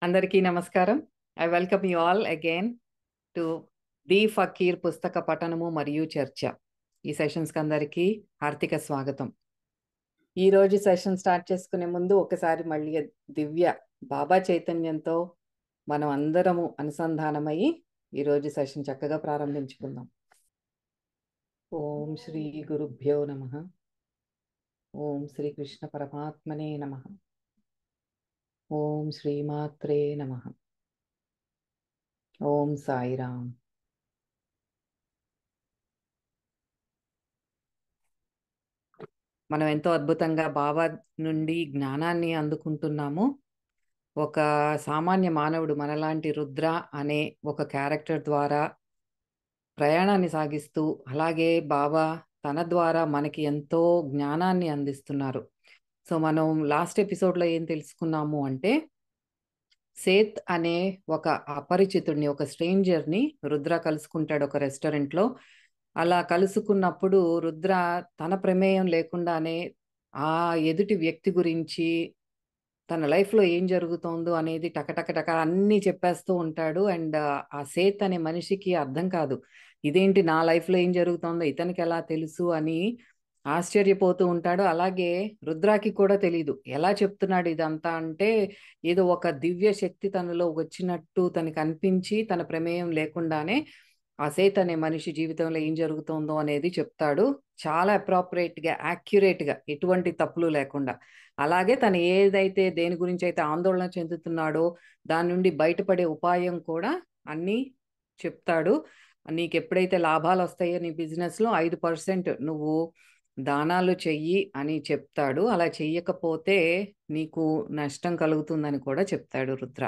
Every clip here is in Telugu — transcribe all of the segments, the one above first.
అందరికీ నమస్కారం. I welcome you all again to the Fakir పుస్తక పఠనము మరియు చర్చ. ఈ సెషన్స్కి అందరికీ హార్దిక స్వాగతం. ఈ రోజు సెషన్ స్టార్ట్ చేసుకునే ముందు ఒకసారి మళ్ళీ దివ్య బాబా చైతన్యంతో మనం అందరము అనుసంధానమయ్యి ఈరోజు సెషన్ చక్కగా ప్రారంభించుకుందాం. ఓం శ్రీ గురుభ్యో నమః. ఓం శ్రీ కృష్ణ పరమాత్మనే నమః. ఓం శ్రీమాత్రే నమః. ఓం సాయిరామ్. మనం ఎంతో అద్భుతంగా బాబా నుండి జ్ఞానాన్ని అందుకుంటున్నాము. ఒక సామాన్య మానవుడు మనలాంటి రుద్ర అనే ఒక క్యారెక్టర్ ద్వారా ప్రయాణాన్ని సాగిస్తూ, అలాగే బాబా తన ద్వారా మనకి ఎంతో జ్ఞానాన్ని అందిస్తున్నారు. సో మనం లాస్ట్ ఎపిసోడ్లో ఏం తెలుసుకున్నాము అంటే, సేత్ అనే ఒక అపరిచితుడిని, ఒక స్ట్రేంజర్ని రుద్ర కలుసుకుంటాడు ఒక రెస్టారెంట్లో. అలా కలుసుకున్నప్పుడు రుద్ర తన ప్రమేయం లేకుండానే ఆ ఎదుటి వ్యక్తి గురించి, తన లైఫ్లో ఏం జరుగుతోందో అనేది టక అన్నీ చెప్పేస్తూ ఉంటాడు. అండ్ ఆ సేత్ అనే మనిషికి అర్థం కాదు, ఇదేంటి నా లైఫ్లో ఏం జరుగుతోందో ఇతనికి ఎలా తెలుసు అని ఆశ్చర్యపోతూ ఉంటాడు. అలాగే రుద్రాకి కూడా తెలీదు ఎలా చెప్తున్నాడు ఇదంతా అంటే, ఏదో ఒక దివ్య శక్తి తనలో వచ్చినట్టు తనకు అనిపించి తన ప్రమేయం లేకుండానే ఆ సేత్ అనే మనిషి జీవితంలో ఏం జరుగుతోందో అనేది చెప్తాడు. చాలా అప్రాపరియేట్గా, యాక్యురేట్గా, ఎటువంటి తప్పులు లేకుండా. అలాగే తను ఏదైతే దేని గురించి అయితే ఆందోళన చెందుతున్నాడో దాని నుండి బయటపడే ఉపాయం కూడా అన్నీ చెప్తాడు. నీకు ఎప్పుడైతే లాభాలు వస్తాయో నీ బిజినెస్లో 5% నువ్వు దానాలు చెయ్యి అని చెప్తాడు. అలా చెయ్యకపోతే నీకు నష్టం కలుగుతుందని కూడా చెప్తాడు రుద్ర.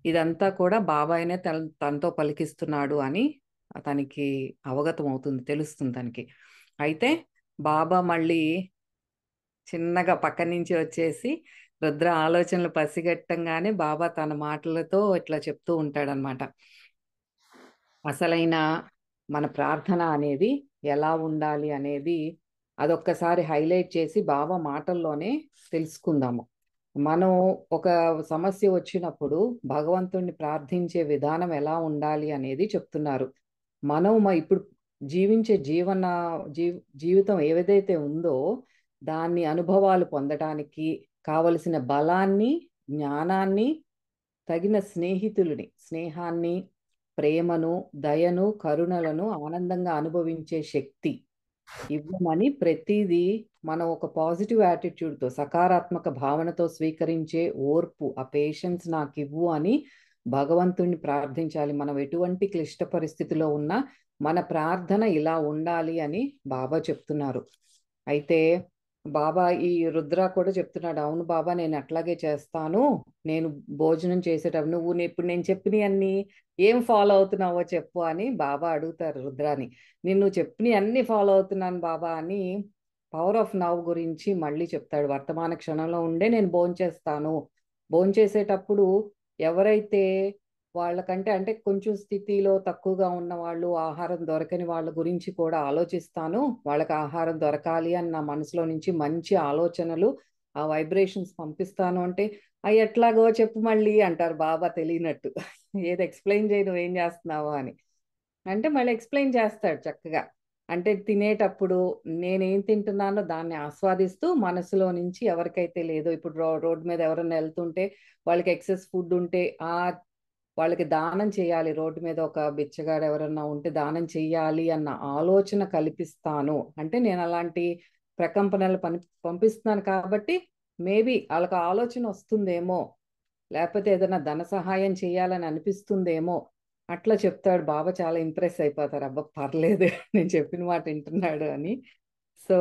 ఇదంతా కూడా బాబాయినే తనతో పలికిస్తున్నాడు అని తనకి అవగతం అవుతుంది, తెలుస్తుంది తనకి. అయితే బాబా మళ్ళీ చిన్నగా పక్క నుంచి వచ్చేసి రుద్ర ఆలోచనలు పసిగట్టంగానే బాబా తన మాటలతో ఇట్లా చెప్తూ ఉంటాడనమాట. అసలైన మన ప్రార్థన అనేది ఎలా ఉండాలి అనేది అదొక్కసారి హైలైట్ చేసి బాబా మాటల్లోనే తెలుసుకుందాము. మనం ఒక సమస్య వచ్చినప్పుడు భగవంతుణ్ణి ప్రార్థించే విధానం ఎలా ఉండాలి అనేది చెప్తున్నారు. మనం ఇప్పుడు జీవించే జీవితం ఏదైతే ఉందో దాన్ని అనుభవాలు పొందడానికి కావలసిన బలాన్ని, జ్ఞానాన్ని, తగిన స్నేహాన్ని, ప్రేమను, దయను, కరుణలను ఆనందంగా అనుభవించే శక్తి ఇవ్వమని ప్రతిదీ మనం ఒక పాజిటివ్ యాటిట్యూడ్తో, సకారాత్మక భావనతో స్వీకరించే ఓర్పు, ఆ పేషెన్స్ నాకు ఇవ్వు అని భగవంతుణ్ణి ప్రార్థించాలి. మనం ఎటువంటి క్లిష్ట పరిస్థితిలో ఉన్నా మన ప్రార్థన ఇలా ఉండాలి అని బాబా చెప్తున్నారు. అయితే బాబా ఈ రుద్ర కూడా చెప్తున్నాడు, అవును బాబా నేను అట్లాగే చేస్తాను. నేను భోజనం చేసేటప్పుడు నువ్వు ఇప్పుడు నేను చెప్పినవి అన్ని ఏం ఫాలో అవుతున్నావో చెప్పు అని బాబా అడుగుతారు రుద్రాని. నేను చెప్పినవి అన్ని ఫాలో అవుతున్నాను బాబా అని పవర్ ఆఫ్ నవ్ గురించి మళ్ళీ చెప్తాడు. వర్తమాన క్షణంలో ఉండే నేను భోంచేస్తాను. భోంచేసేటప్పుడు ఎవరైతే వాళ్ళకంటే అంటే కొంచెం స్థితిలో తక్కువగా ఉన్న వాళ్ళు, ఆహారం దొరకని వాళ్ళ గురించి కూడా ఆలోచిస్తాను. వాళ్ళకి ఆహారం దొరకాలి అని నా మనసులో నుంచి మంచి ఆలోచనలు, ఆ వైబ్రేషన్స్ పంపిస్తాను అంటే, అవి ఎట్లాగో చెప్పు మళ్ళీ అంటారు బాబా తెలియనట్టు. ఏది ఎక్స్ప్లెయిన్ చేయి నువ్వేం చేస్తున్నావు అని అంటే మళ్ళీ ఎక్స్ప్లెయిన్ చేస్తాడు చక్కగా. అంటే తినేటప్పుడు నేనేం తింటున్నానో దాన్ని ఆస్వాదిస్తూ మనసులో నుంచి ఎవరికైతే లేదో, ఇప్పుడు రోడ్డు మీద ఎవరైనా వెళ్తుంటే వాళ్ళకి ఎక్సెస్ ఫుడ్ ఉంటే వాళ్ళకి దానం చేయాలి, రోడ్డు మీద ఒక బిచ్చగాడు ఎవరన్నా ఉంటే దానం చెయ్యాలి అన్న ఆలోచన కల్పిస్తాను అంటే, నేను అలాంటి ప్రకంపనలు పంపిస్తున్నాను కాబట్టి మేబీ వాళ్ళకి ఆలోచన వస్తుందేమో, లేకపోతే ఏదైనా ధన సహాయం చేయాలని అనిపిస్తుందేమో, అట్లా చెప్తాడు బాబా. చాలా ఇంప్రెస్ అయిపోతారు, అబ్బా పర్లేదు నేను చెప్పిన మాట వింటున్నాడు అని. సో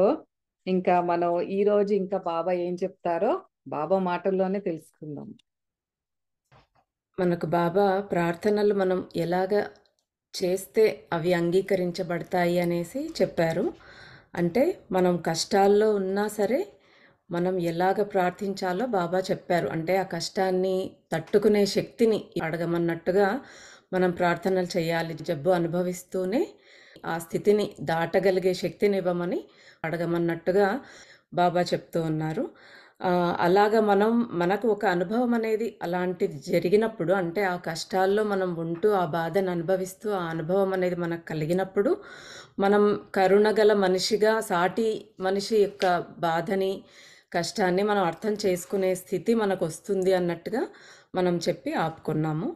ఇంకా మనం ఈరోజు ఇంకా బాబా ఏం చెప్తారో బాబా మాటల్లోనే తెలుసుకుందాం. మనకు బాబా ప్రార్థనలు మనం ఎలాగ చేస్తే అవి అంగీకరించబడతాయి అనేసి చెప్పారు. అంటే మనం కష్టాల్లో ఉన్నా సరే మనం ఎలాగ ప్రార్థించాలో బాబా చెప్పారు. అంటే ఆ కష్టాన్ని తట్టుకునే శక్తిని అడగమన్నట్టుగా మనం ప్రార్థనలు చేయాలి. జబ్బు అనుభవిస్తూనే ఆ స్థితిని దాటగలిగే శక్తిని ఇవ్వమని అడగమన్నట్టుగా బాబా చెప్తూ ఉన్నారు. అలాగా మనకు ఒక అనుభవం అనేది అలాంటిది జరిగినప్పుడు, అంటే ఆ కష్టాల్లో మనం ఉంటూ, ఆ బాధను అనుభవిస్తూ, ఆ అనుభవం అనేది మనకు కలిగినప్పుడు, మనం కరుణగల మనిషిగా సాటి మనిషి యొక్క బాధని, కష్టాన్ని మనం అర్థం చేసుకునే స్థితి మనకొస్తుంది అన్నట్టుగా మనం చెప్పి ఆపుకున్నాము.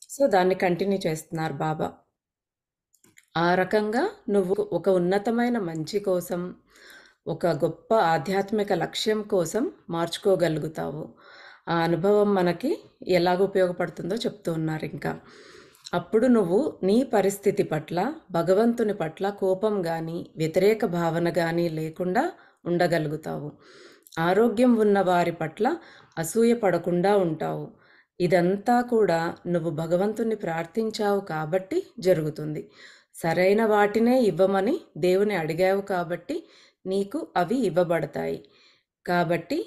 సో, దాన్ని కంటిన్యూ చేస్తున్నారు బాబా. ఆ రకంగా నువ్వు ఒక ఉన్నతమైన మంచి కోసం, ఒక గొప్ప ఆధ్యాత్మిక లక్ష్యం కోసం మార్చుకోగలుగుతావు. ఆ అనుభవం మనకి ఎలాగ ఉపయోగపడుతుందో చెప్తూ ఉన్నారింకా. అప్పుడు నువ్వు నీ పరిస్థితి పట్ల, భగవంతుని పట్ల కోపం గానీ, వ్యతిరేక భావన గానీ లేకుండా ఉండగలుగుతావు. ఆరోగ్యం ఉన్న వారి పట్ల అసూయ పడకుండా ఉంటావు. ఇదంతా కూడా నువ్వు భగవంతుణ్ణి ప్రార్థించావు కాబట్టి జరుగుతుంది. సరైన వాటినే ఇవ్వమని దేవుని అడిగావు కాబట్టి నీకు అవి ఇవ్వబడతాయి. కాబట్టి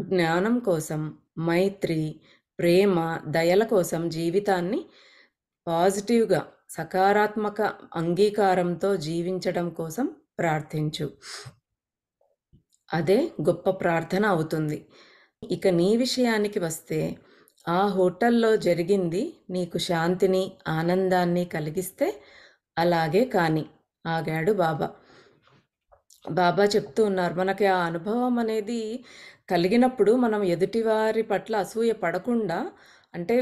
జ్ఞానం కోసం, మైత్రి, ప్రేమ, దయల కోసం జీవితాన్ని పాజిటివ్‌గా, సకారాత్మక అంగీకారంతో జీవించడం కోసం ప్రార్థించు. అదే గొప్ప ప్రార్థన అవుతుంది. ఇక నీ విషయానికి వస్తే, ఆ హోటల్లో జరిగింది నీకు శాంతిని, ఆనందాన్ని కలిగిస్తే అలాగే కాని. ఆగాడు బాబా. బాబా చెప్తూ ఉన్నారు, మనకి ఆ అనుభవం అనేది కలిగినప్పుడు మనం ఎదుటివారి పట్ల అసూయ పడకుండా, అంటే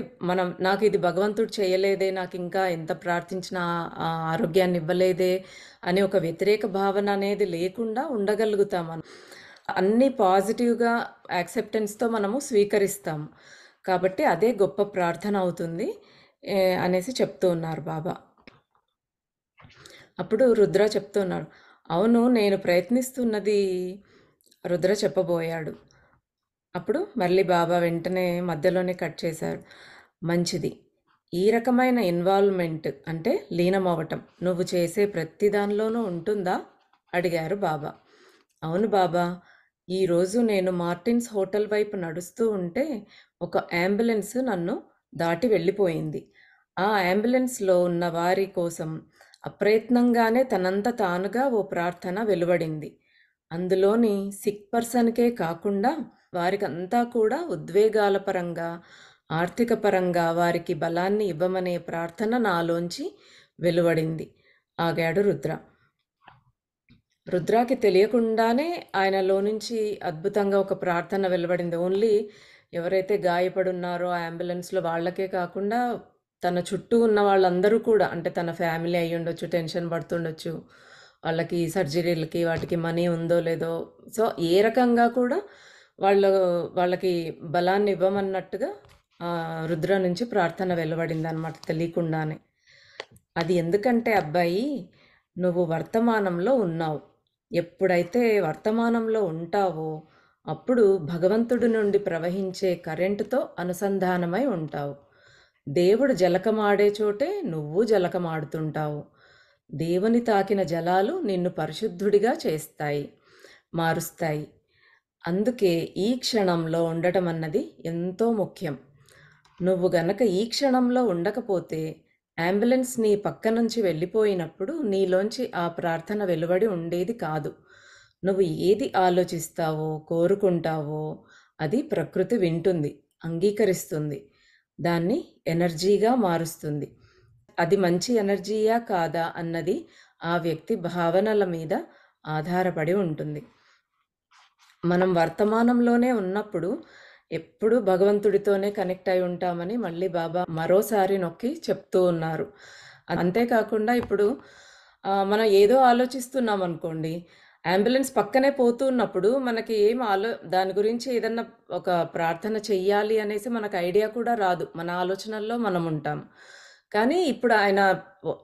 నాకు ఇది భగవంతుడు చేయలేదే, నాకు ఇంకా ఎంత ప్రార్థించినా ఆ ఆరోగ్యాన్ని ఇవ్వలేదే అని ఒక వ్యతిరేక భావన అనేది లేకుండా ఉండగలుగుతాం మనం. అన్నీ పాజిటివ్‌గా యాక్సెప్టెన్స్‌తో మనము స్వీకరిస్తాము. కాబట్టి అదే గొప్ప ప్రార్థన అవుతుంది అనేసి చెప్తూ ఉన్నారు బాబా. అప్పుడు రుద్ర చెప్తున్నాడు, అవును నేను ప్రయత్నిస్తున్నది రుద్ర చెప్పబోయాడు. అప్పుడు మళ్ళీ బాబా వెంటనే మధ్యలోనే కట్ చేశారు. మంచిది. ఈ రకమైన ఇన్వాల్వ్‌మెంట్ అంటే లీనమవ్వటం నువ్వు చేసే ప్రతి దానిలోనూ ఉంటుందా? అడిగారు బాబా. అవును బాబా. ఈరోజు నేను మార్టిన్స్ హోటల్ వైపు నడుస్తూ ఉంటే ఒక అంబులెన్స్ నన్ను దాటి వెళ్ళిపోయింది. ఆ అంబులెన్స్‌లో ఉన్న వారి కోసం అప్రయత్నంగానే తనంత తానుగా ఓ ప్రార్థన వెలువడింది. అందులోని సిక్ పర్సన్‌కే కాకుండా వారికంతా కూడా ఉద్వేగాల పరంగా, ఆర్థిక పరంగా వారికి బలాన్ని ఇవ్వమనే ప్రార్థన నాలోంచి వెలువడింది. ఆగాడు రుద్ర. రుద్రాకి తెలియకుండానే ఆయనలో నుంచి అద్భుతంగా ఒక ప్రార్థన వెలువడింది. ఓన్లీ ఎవరైతే గాయపడున్నారో ఆ అంబులెన్స్‌లో వాళ్ళకే కాకుండా తన చుట్టూ ఉన్న వాళ్ళందరూ కూడా, అంటే తన ఫ్యామిలీ అయ్యుండొచ్చు, టెన్షన్ పడుతుండొచ్చు. వాళ్ళకి సర్జరీలకి వాటికి మనీ ఉందో లేదో. సో, ఏ రకంగా కూడా వాళ్ళకి బలాన్ని ఇవ్వమన్నట్టుగా రుద్ర నుంచి ప్రార్థన వెలువడిందనమాట తెలియకుండానే. అది ఎందుకంటే అబ్బాయి, నువ్వు వర్తమానంలో ఉన్నావు. ఎప్పుడైతే వర్తమానంలో ఉంటావో అప్పుడు భగవంతుడి నుండి ప్రవహించే కరెంటుతో అనుసంధానమై ఉంటావు. దేవుడు జలకమాడే చోటే నువ్వు జలకమాడుతుంటావు. దేవుని తాకిన జలాలు నిన్ను పరిశుద్ధుడిగా చేస్తాయి, మారుస్తాయి. అందుకే ఈ క్షణంలో ఉండటం అన్నది ఎంతో ముఖ్యం. నువ్వు గనక ఈ క్షణంలో ఉండకపోతే అంబులెన్స్ నీ పక్క నుంచి వెళ్ళిపోయినప్పుడు నీలోంచి ఆ ప్రార్థన వెలువడి ఉండేది కాదు. నువ్వు ఏది ఆలోచిస్తావో, కోరుకుంటావో అది ప్రకృతి వింటుంది, అంగీకరిస్తుంది. దాన్ని ఎనర్జీగా మారుస్తుంది. అది మంచి ఎనర్జీయా కాదా అన్నది ఆ వ్యక్తి భావనల మీద ఆధారపడి ఉంటుంది. మనం వర్తమానంలోనే ఉన్నప్పుడు ఎప్పుడూ భగవంతుడితోనే కనెక్ట్ అయి ఉంటామని మళ్ళీ బాబా మరోసారి నొక్కి చెప్తూ ఉన్నారు. అంతేకాకుండా ఇప్పుడు మనం ఏదో ఆలోచిస్తున్నాం అనుకోండి, అంబులెన్స్ పక్కనే పోతూ ఉన్నప్పుడు మనకి దాని గురించి ఏదన్నా ఒక ప్రార్థన చెయ్యాలి అనేసి మనకు ఐడియా కూడా రాదు. మన ఆలోచనల్లో మనం ఉంటాం. కానీ ఇప్పుడు ఆయన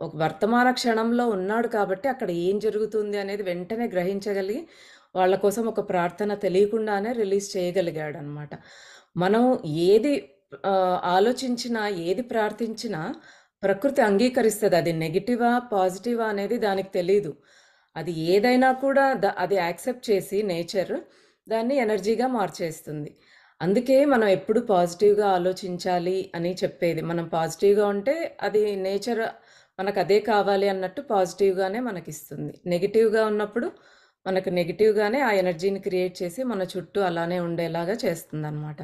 ఒక వర్తమాన క్షణంలో ఉన్నాడు కాబట్టి అక్కడ ఏం జరుగుతుంది అనేది వెంటనే గ్రహించగలిగి వాళ్ళ కోసం ఒక ప్రార్థన తెలియకుండానే రిలీజ్ చేయగలిగాడనమాట. మనం ఏది ఆలోచించినా, ఏది ప్రార్థించినా ప్రకృతి అంగీకరిస్తది. అది నెగెటివా, పాజిటివా అనేది దానికి తెలీదు. అది ఏదైనా కూడా అది యాక్సెప్ట్ చేసి నేచర్ దాన్ని ఎనర్జీగా మార్చేస్తుంది. అందుకే మనం ఎప్పుడు పాజిటివ్‌గా ఆలోచించాలి అని చెప్పేది. మనం పాజిటివ్‌గా ఉంటే అది నేచర్ మనకదే కావాలి అన్నట్టు పాజిటివ్‌గానే మనకిస్తుంది. నెగెటివ్‌గా ఉన్నప్పుడు మనకు నెగెటివ్‌గానే ఆ ఎనర్జీని క్రియేట్ చేసి మన చుట్టూ అలానే ఉండేలాగా చేస్తుందనమాట.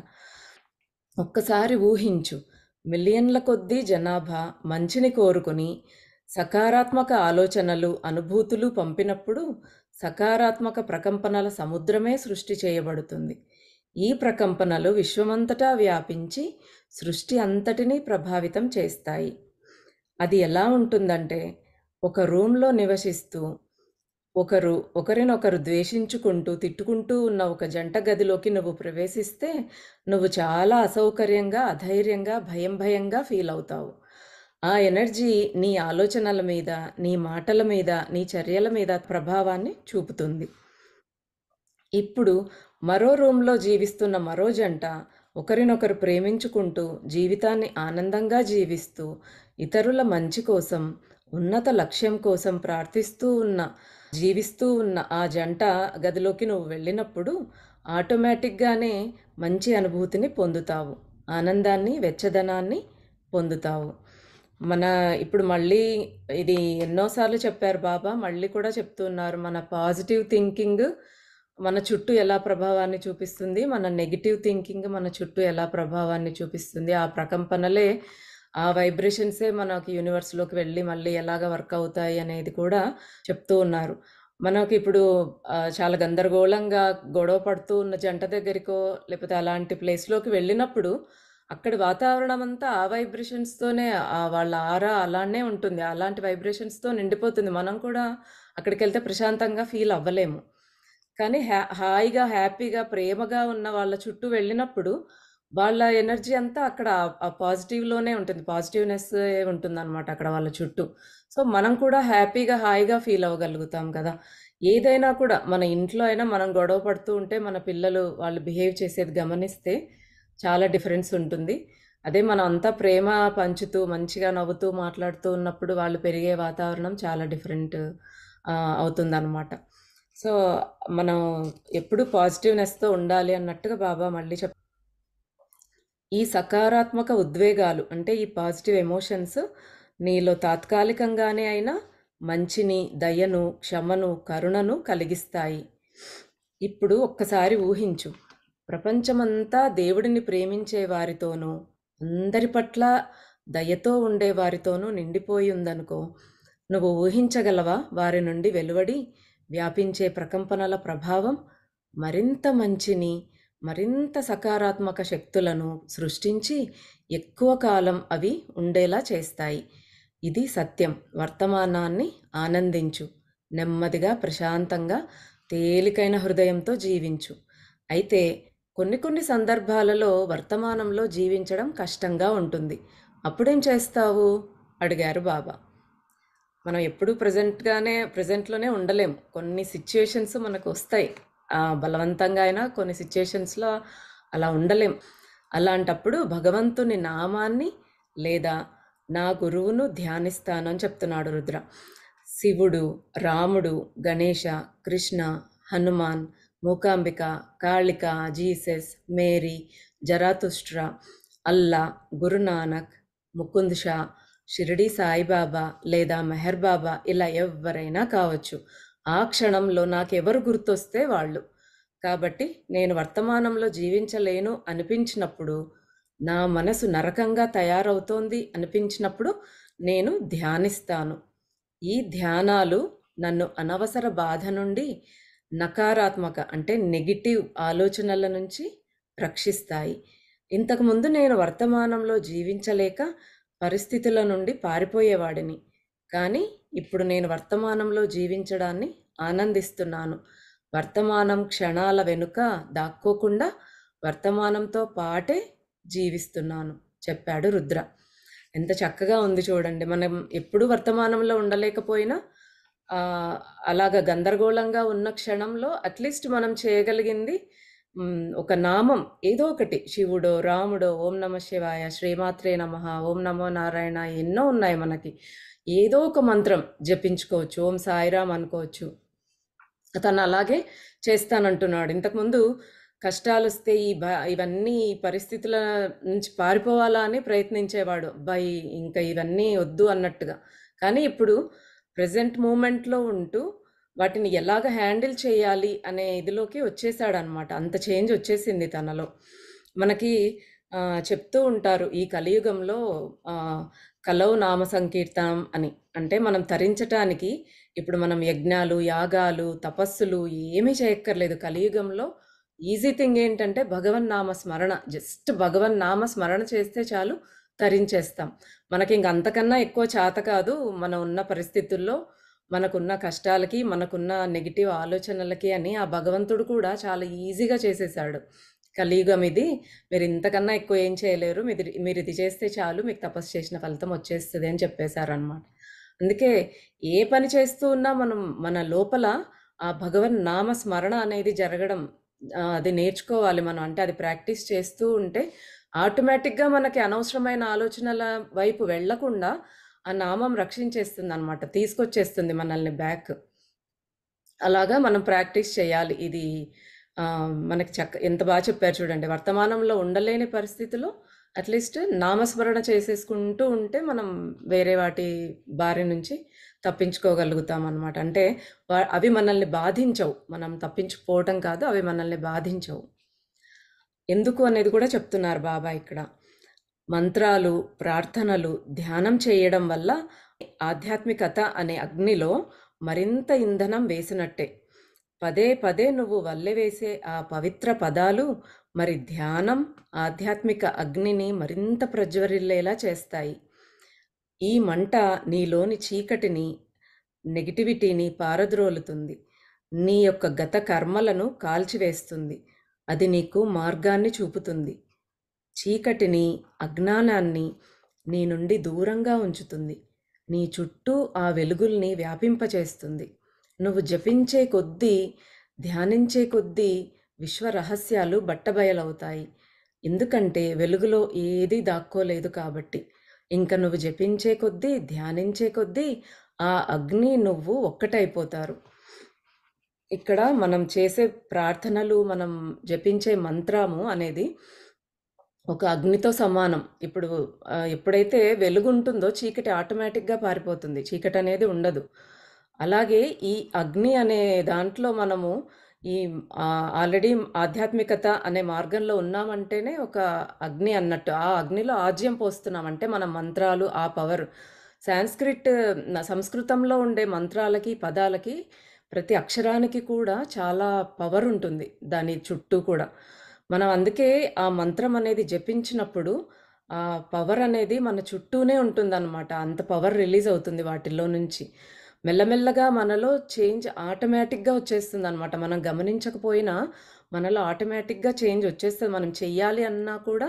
ఒక్కసారి ఊహించు. మిలియన్ల కొద్దీ జనాభా మంచిని కోరుకొని, సకారాత్మక ఆలోచనలు, అనుభూతులు పంపినప్పుడు, సకారాత్మక ప్రకంపనల సముద్రమే సృష్టి చేయబడుతుంది. ఈ ప్రకంపనలు విశ్వమంతటా వ్యాపించి, సృష్టి అంతటినీ ప్రభావితం చేస్తాయి. అది ఎలా ఉంటుందంటే, ఒక రూమ్‌లో నివసిస్తూ ఒకరినొకరు ద్వేషించుకుంటూ, తిట్టుకుంటూ ఉన్న ఒక జంట గదిలోకి నువ్వు ప్రవేశిస్తే, నువ్వు చాలా అసౌకర్యంగా, అధైర్యంగా, భయంగా ఫీలవుతావు. ఆ ఎనర్జీ నీ ఆలోచనల మీద, నీ మాటల మీద, నీ చర్యల మీద ప్రభావాన్ని చూపుతుంది. ఇప్పుడు మరో రూమ్‌లో జీవిస్తున్న మరో జంట ఒకరినొకరు ప్రేమించుకుంటూ, జీవితాన్ని ఆనందంగా జీవిస్తూ, ఇతరుల మంచి కోసం, ఉన్నత లక్ష్యం కోసం జీవిస్తూ ఉన్న ఆ జంట గదిలోకి నువ్వు వెళ్ళినప్పుడు ఆటోమేటిక్‌గానే మంచి అనుభూతిని పొందుతావు. ఆనందాన్ని, వెచ్చదనాన్ని పొందుతావు. మన ఇప్పుడు మళ్ళీ ఇది ఎన్నో సార్లు చెప్పారు బాబా. మళ్ళీ కూడా చెప్తున్నారు. మన పాజిటివ్ థింకింగ్ మన చుట్టూ ఎలా ప్రభావాన్ని చూపిస్తుంది, మన నెగెటివ్ థింకింగ్ మన చుట్టూ ఎలా ప్రభావాన్ని చూపిస్తుంది. ఆ ప్రకంపనలే, ఆ వైబ్రేషన్సే మనకి యూనివర్స్‌లోకి వెళ్ళి మళ్ళీ ఎలాగ వర్క్ అవుతాయి అనేది కూడా చెప్తూ ఉన్నారు. మనకిప్పుడు చాలా గందరగోళంగా గొడవ పడుతూ ఉన్న జంట దగ్గరికో, లేపోతే అలాంటి ప్లేస్‌లోకి వెళ్ళినప్పుడు, అక్కడి వాతావరణం అంతా ఆ వైబ్రేషన్స్‌తోనే, వాళ్ళ ఆరా అలానే ఉంటుంది. అలాంటి వైబ్రేషన్స్‌తో నిండిపోతుంది. మనం కూడా అక్కడికెళ్తే ప్రశాంతంగా ఫీల్ అవ్వలేము. కానీ హాయిగా, హ్యాపీగా, ప్రేమగా ఉన్న వాళ్ళ చుట్టూ వెళ్ళినప్పుడు, వాళ్ళ ఎనర్జీ అంతా అక్కడ ఆ పాజిటివ్‌లోనే ఉంటుంది. పాజిటివ్‌నెస్సే ఉంటుందనమాట అక్కడ వాళ్ళ చుట్టూ. సో, మనం కూడా హ్యాపీగా, హాయిగా ఫీల్ అవ్వగలుగుతాం కదా! ఏదైనా కూడా మన ఇంట్లో అయినా మనం గొడవ పడుతూ ఉంటే, మన పిల్లలు వాళ్ళు బిహేవ్ చేసేది గమనిస్తే చాలా డిఫరెన్స్ ఉంటుంది. అదే మనం అంతా ప్రేమ పంచుతూ, మంచిగా నవ్వుతూ, మాట్లాడుతూ ఉన్నప్పుడు వాళ్ళు పెరిగే వాతావరణం చాలా డిఫరెంట్ అవుతుందనమాట. సో, మనం ఎప్పుడూ పాజిటివ్‌నెస్‌తో ఉండాలి అన్నట్టుగా బాబా మళ్ళీ ఈ సకారాత్మక ఉద్వేగాలు అంటే ఈ పాజిటివ్ ఎమోషన్స్ నీలో తాత్కాలికంగానే అయినా మంచిని, దయను, క్షమను, కరుణను కలిగిస్తాయి. ఇప్పుడు ఒక్కసారి ఊహించు. ప్రపంచమంతా దేవుడిని ప్రేమించే వారితోనూ, అందరి పట్ల దయతో ఉండే వారితోనూ నిండిపోయి ఉందనుకో. నువ్వు ఊహించగలవా వారి నుండి వెలువడి వ్యాపించే ప్రకంపనల ప్రభావం మరింత మంచిని, మరింత సకారాత్మక శక్తులను సృష్టించి ఎక్కువ కాలం అవి ఉండేలా చేస్తాయి. ఇది సత్యం. వర్తమానాన్ని ఆనందించు. నెమ్మదిగా, ప్రశాంతంగా, తేలికైన హృదయంతో జీవించు. అయితే కొన్ని సందర్భాలలో వర్తమానంలో జీవించడం కష్టంగా ఉంటుంది. అప్పుడేం చేస్తావు? అడిగారు బాబా. మనం ఎప్పుడూ ప్రెజెంట్‌లోనే ఉండలేం. కొన్ని సిట్యుయేషన్స్ మనకొస్తాయి. బలవంతంగా అయినా కొన్ని సిట్యుయేషన్స్‌లో అలా ఉండలేం. అలాంటప్పుడు భగవంతుని నామాన్ని లేదా నా గురువును ధ్యానిస్తాను అని చెప్తున్నాడు రుద్ర. శివుడు, రాముడు, గణేష, కృష్ణ, హనుమాన్, మూకాంబిక, కాళిక, జీసస్, మేరీ, జరాతుష్ట్ర, అల్లా, గురునానక్, ముకుంద్ షా, షిరిడీ సాయిబాబా లేదా మెహర్ బాబా ఇలా ఎవ్వరైనా కావచ్చు. ఆ క్షణంలో నాకెవరు గుర్తొస్తే వాళ్ళు. కాబట్టి నేను వర్తమానంలో జీవించలేను అనిపించినప్పుడు, నా మనసు నరకంగా తయారవుతోంది అనిపించినప్పుడు నేను ధ్యానిస్తాను. ఈ ధ్యానాలు నన్ను అనవసర బాధ నుండి, నకారాత్మక అంటే నెగెటివ్ ఆలోచనల నుంచి రక్షిస్తాయి. ఇంతకుముందు నేను వర్తమానంలో జీవించలేక పరిస్థితుల నుండి పారిపోయేవాడిని. కానీ ఇప్పుడు నేను వర్తమానంలో జీవించడాన్ని ఆనందిస్తున్నాను. వర్తమానం క్షణాల వెనుక దాక్కోకుండా వర్తమానంతో పాటే జీవిస్తున్నాను చెప్పాడు రుద్ర. ఎంత చక్కగా ఉంది చూడండి. మనం ఎప్పుడూ వర్తమానంలో ఉండలేకపోయినా అలాగా గందరగోళంగా ఉన్న క్షణంలో అట్లీస్ట్ మనం చేయగలిగింది ఒక నామం ఏదో ఒకటి, శివుడో, రాముడో, ఓం నమః శివాయ, శ్రీమాత్రే నమః, ఓం నమో నారాయణ, ఎన్నో ఉన్నాయి మనకి. ఏదో ఒక మంత్రం జపించుకోవచ్చు. ఓం సాయిరామ్ అనుకోవచ్చు. తను అలాగే చేస్తానంటున్నాడు. ఇంతకుముందు కష్టాలొస్తే ఇవన్నీ పరిస్థితుల నుంచి పారిపోవాలా అని ప్రయత్నించేవాడు. ఇంకా ఇవన్నీ వద్దు అన్నట్టుగా. కానీ ఇప్పుడు ప్రెజెంట్ మూమెంట్‌లో ఉంటూ వాటిని ఎలాగ హ్యాండిల్ చేయాలి అనే ఇదిలోకి వచ్చేసాడనమాట. అంత చేంజ్ వచ్చేసింది తనలో. మనకి చెప్తూ ఉంటారు ఈ కలియుగంలో ఆహ్, కలౌ నామ సంకీర్తనం అని. అంటే మనం తరించటానికి ఇప్పుడు మనం యజ్ఞాలు, యాగాలు, తపస్సులు ఏమీ చేయక్కర్లేదు. కలియుగంలో ఈజీ థింగ్ ఏంటంటే భగవన్నామ స్మరణ. జస్ట్ భగవన్నామ స్మరణ చేస్తే చాలు తరించేస్తాం. మనకింక అంతకన్నా ఎక్కువ చేత కాదు. మనం ఉన్న పరిస్థితుల్లో, మనకున్న కష్టాలకి, మనకున్న నెగెటివ్ ఆలోచనలకి అని ఆ భగవంతుడు కూడా చాలా ఈజీగా చేసేసాడు. కలియుగం ఇది. మీరు ఇంతకన్నా ఎక్కువ ఏం చేయలేరు. మీరిది చేస్తే చాలు మీకు తపస్సు చేసిన ఫలితం వచ్చేస్తది అని చెప్పేశారనమాట. అందుకే ఏ పని చేస్తూ ఉన్నా మనం మన లోపల ఆ భగవన్ నామ స్మరణ అనేది జరగడం అది నేర్చుకోవాలి మనం. అంటే అది ప్రాక్టీస్ చేస్తూ ఉంటే ఆటోమేటిక్‌గా మనకి అనవసరమైన ఆలోచనల వైపు వెళ్ళకుండా ఆ నామం రక్షించేస్తుందనమాట. తీసుకొచ్చేస్తుంది మనల్ని బ్యాక్. అలాగా మనం ప్రాక్టీస్ చేయాలి. ఇది మనకి ఎంత బాగా చెప్పారు చూడండి. వర్తమానంలో ఉండలేని పరిస్థితిలో అట్‌లీస్ట్ నామస్మరణ చేసేసుకుంటూ ఉంటే మనం వేరే వాటి బారి నుంచి తప్పించుకోగలుగుతామనమాట. అంటే అవి మనల్ని బాధించవు. మనం తప్పించుకుపోవటం కాదు, అవి మనల్ని బాధించవు. ఎందుకు అనేది కూడా చెప్తున్నారు బాబా ఇక్కడ. మంత్రాలు, ప్రార్థనలు, ధ్యానం చేయడం వల్ల ఆధ్యాత్మికత అనే అగ్నిలో మరింత ఇంధనం వేసినట్టే. పదే పదే నువ్వు వల్లెవేసే ఆ పవిత్ర పదాలు మరి ధ్యానం, ఆధ్యాత్మిక అగ్నిని మరింత ప్రజ్వరిల్లేలా చేస్తాయి. ఈ మంట నీలోని చీకటిని, నెగటివిటీని పారద్రోలుతుంది. నీ యొక్క గత కర్మలను కాల్చివేస్తుంది. అది నీకు మార్గాన్ని చూపుతుంది. చీకటిని, అజ్ఞానాన్ని నీ నుండి దూరంగా ఉంచుతుంది. నీ చుట్టూ ఆ వెలుగుల్ని వ్యాపింపచేస్తుంది. నువ్వు జపించే కొద్దీ, ధ్యానించే కొద్దీ విశ్వరహస్యాలు బట్టబయలవుతాయి. ఎందుకంటే వెలుగులో ఏదీ దాక్కోలేదు కాబట్టి. ఇంక నువ్వు జపించే కొద్దీ, ధ్యానించే కొద్దీ ఆ అగ్ని నువ్వు ఒక్కటైపోతారు. ఇక్కడ మనం చేసే ప్రార్థనలు, మనం జపించే మంత్రము అనేది ఒక అగ్నితో సమానం. ఇప్పుడు ఎప్పుడైతే వెలుగుంటుందో చీకటి ఆటోమేటిక్‌గా పారిపోతుంది. చీకటనేది ఉండదు. అలాగే ఈ అగ్ని అనే దాంట్లో మనము ఈ ఆల్రెడీ ఆధ్యాత్మికత అనే మార్గంలో ఉన్నామంటేనే ఒక అగ్ని అన్నట్టు. ఆ అగ్నిలో ఆజ్యం పోస్తున్నాం. అంటే మన మంత్రాలు, ఆ పవర్. సంస్కృతంలో ఉండే మంత్రాలకి, పదాలకి ప్రతి అక్షరానికి కూడా చాలా పవర్ ఉంటుంది. దాని చుట్టూ కూడా. మనం అందుకే ఆ మంత్రం అనేది జపించినప్పుడు ఆ పవర్ అనేది మన చుట్టూనే ఉంటుందన్నమాట. అంత పవర్ రిలీజ్ అవుతుంది వాటిల్లో నుంచి. మెల్లమెల్లగా మనలో చేంజ్ ఆటోమేటిక్‌గా వచ్చేస్తుందన్నమాట. మనం గమనించకపోయినా మనలో ఆటోమేటిక్‌గా చేంజ్ వచ్చేస్తది. మనం చెయ్యాలి అన్నా కూడా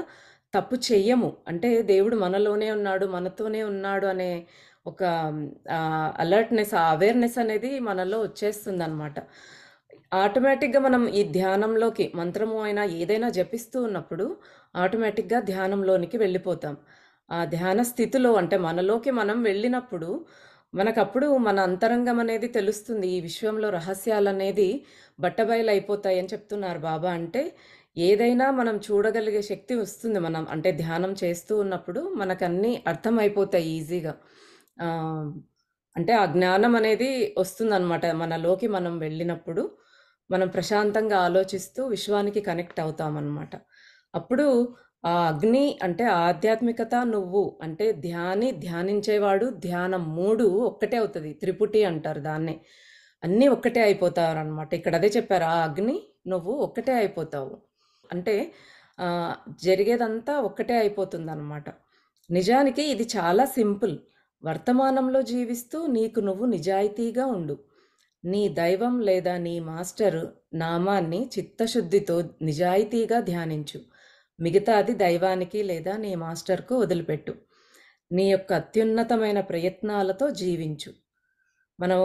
తప్పు చెయ్యము. అంటే దేవుడు మనలోనే ఉన్నాడు, మనతోనే ఉన్నాడు అనే ఒక అలర్ట్‌నెస్, ఆ అవేర్‌నెస్ అనేది మనలో వచ్చేస్తుందన్నమాట. ఆటోమేటిక్‌గా మనం ఈ ధ్యానంలోకి మంత్రము అయినా ఏదైనా జపిస్తూ ఉన్నప్పుడు ఆటోమేటిక్‌గా ధ్యానంలోనికి వెళ్ళిపోతాం. ఆ ధ్యాన స్థితిలో అంటే మనలోకి మనం వెళ్ళినప్పుడు మనకప్పుడు మన అంతరంగం అనేది తెలుస్తుంది. ఈ విశ్వంలో రహస్యాలనేది బట్టబయలైపోతాయని చెప్తున్నారు బాబా. అంటే ఏదైనా మనం చూడగలిగే శక్తి వస్తుంది. మనం అంటే ధ్యానం చేస్తూ ఉన్నప్పుడు మనకన్నీ అర్థమైపోతాయి ఈజీగా. ఆహ్, అంటే ఆ జ్ఞానం అనేది వస్తుందనమాట. మనలోకి మనం వెళ్ళినప్పుడు మనం ప్రశాంతంగా ఆలోచిస్తూ విశ్వానికి కనెక్ట్ అవుతామనమాట. అప్పుడు ఆ అగ్ని అంటే ఆధ్యాత్మికత నువ్వు అంటే ధ్యానించేవాడు ధ్యానం 3 ఒక్కటే అవుతది. త్రిపుటి అంటారు దాన్నే. అన్నీ ఒక్కటే అయిపోతారనమాట. ఇక్కడ అదే చెప్పారు. ఆ అగ్ని నువ్వు ఒక్కటే అయిపోతావు. అంటే ఆహ్, జరిగేదంతా ఒక్కటే అయిపోతుందనమాట. నిజానికి ఇది చాలా సింపుల్. వర్తమానంలో జీవిస్తూ నీకు నువ్వు నిజాయితీగా ఉండు. నీ దైవం లేదా నీ మాస్టరు నామాన్ని చిత్తశుద్ధితో నిజాయితీగా ధ్యానించు. మిగతాది దైవానికి లేదా నీ మాస్టర్‌కు వదిలిపెట్టు. నీ యొక్క అత్యున్నతమైన ప్రయత్నాలతో జీవించు. మనం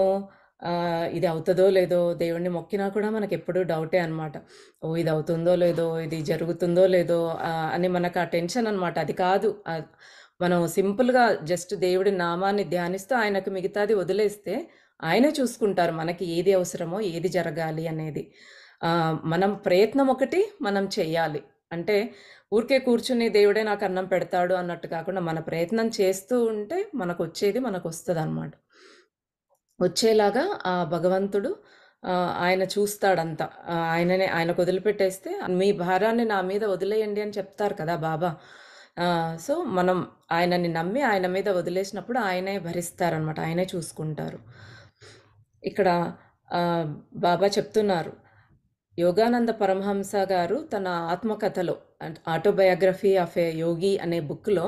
ఇది అవుతదో లేదో దేవుడిని మొక్కినా కూడా మనకెప్పుడూ డౌటే అనమాట. ఓహ్! ఇది అవుతుందో లేదో, ఇది జరుగుతుందో లేదో అని మనకు ఆ టెన్షన్ అనమాట. అది కాదు. మనం సింపుల్‌గా జస్ట్ దేవుడి నామాన్ని ధ్యానిస్తూ ఆయనకు మిగతాది వదిలేస్తే ఆయనే చూసుకుంటారు మనకి ఏది అవసరమో, ఏది జరగాలి అనేది. మనం ప్రయత్నం ఒకటి మనం చెయ్యాలి. అంటే ఊరికే కూర్చొని దేవుడే నాకు అన్నం పెడతాడు అన్నట్టు కాకుండా మన ప్రయత్నం చేస్తూ ఉంటే మనకొచ్చేది మనకొస్తదనమాట. వచ్చేలాగా ఆ భగవంతుడు ఆయన చూస్తాడంతా. ఆయనకు వదిలిపెట్టేస్తే మీ భారాన్ని నా మీద వదిలేయండి అని చెప్తారు కదా బాబా. సో, మనం ఆయనని నమ్మి ఆయన మీద వదిలేసినప్పుడు ఆయనే భరిస్తారనమాట. ఆయనే చూసుకుంటారు. ఇక్కడ బాబా చెప్తున్నారు. యోగానంద పరమహంస గారు తన ఆత్మకథలో ఆటోబయోగ్రఫీ ఆఫ్ ఏ యోగి అనే బుక్లో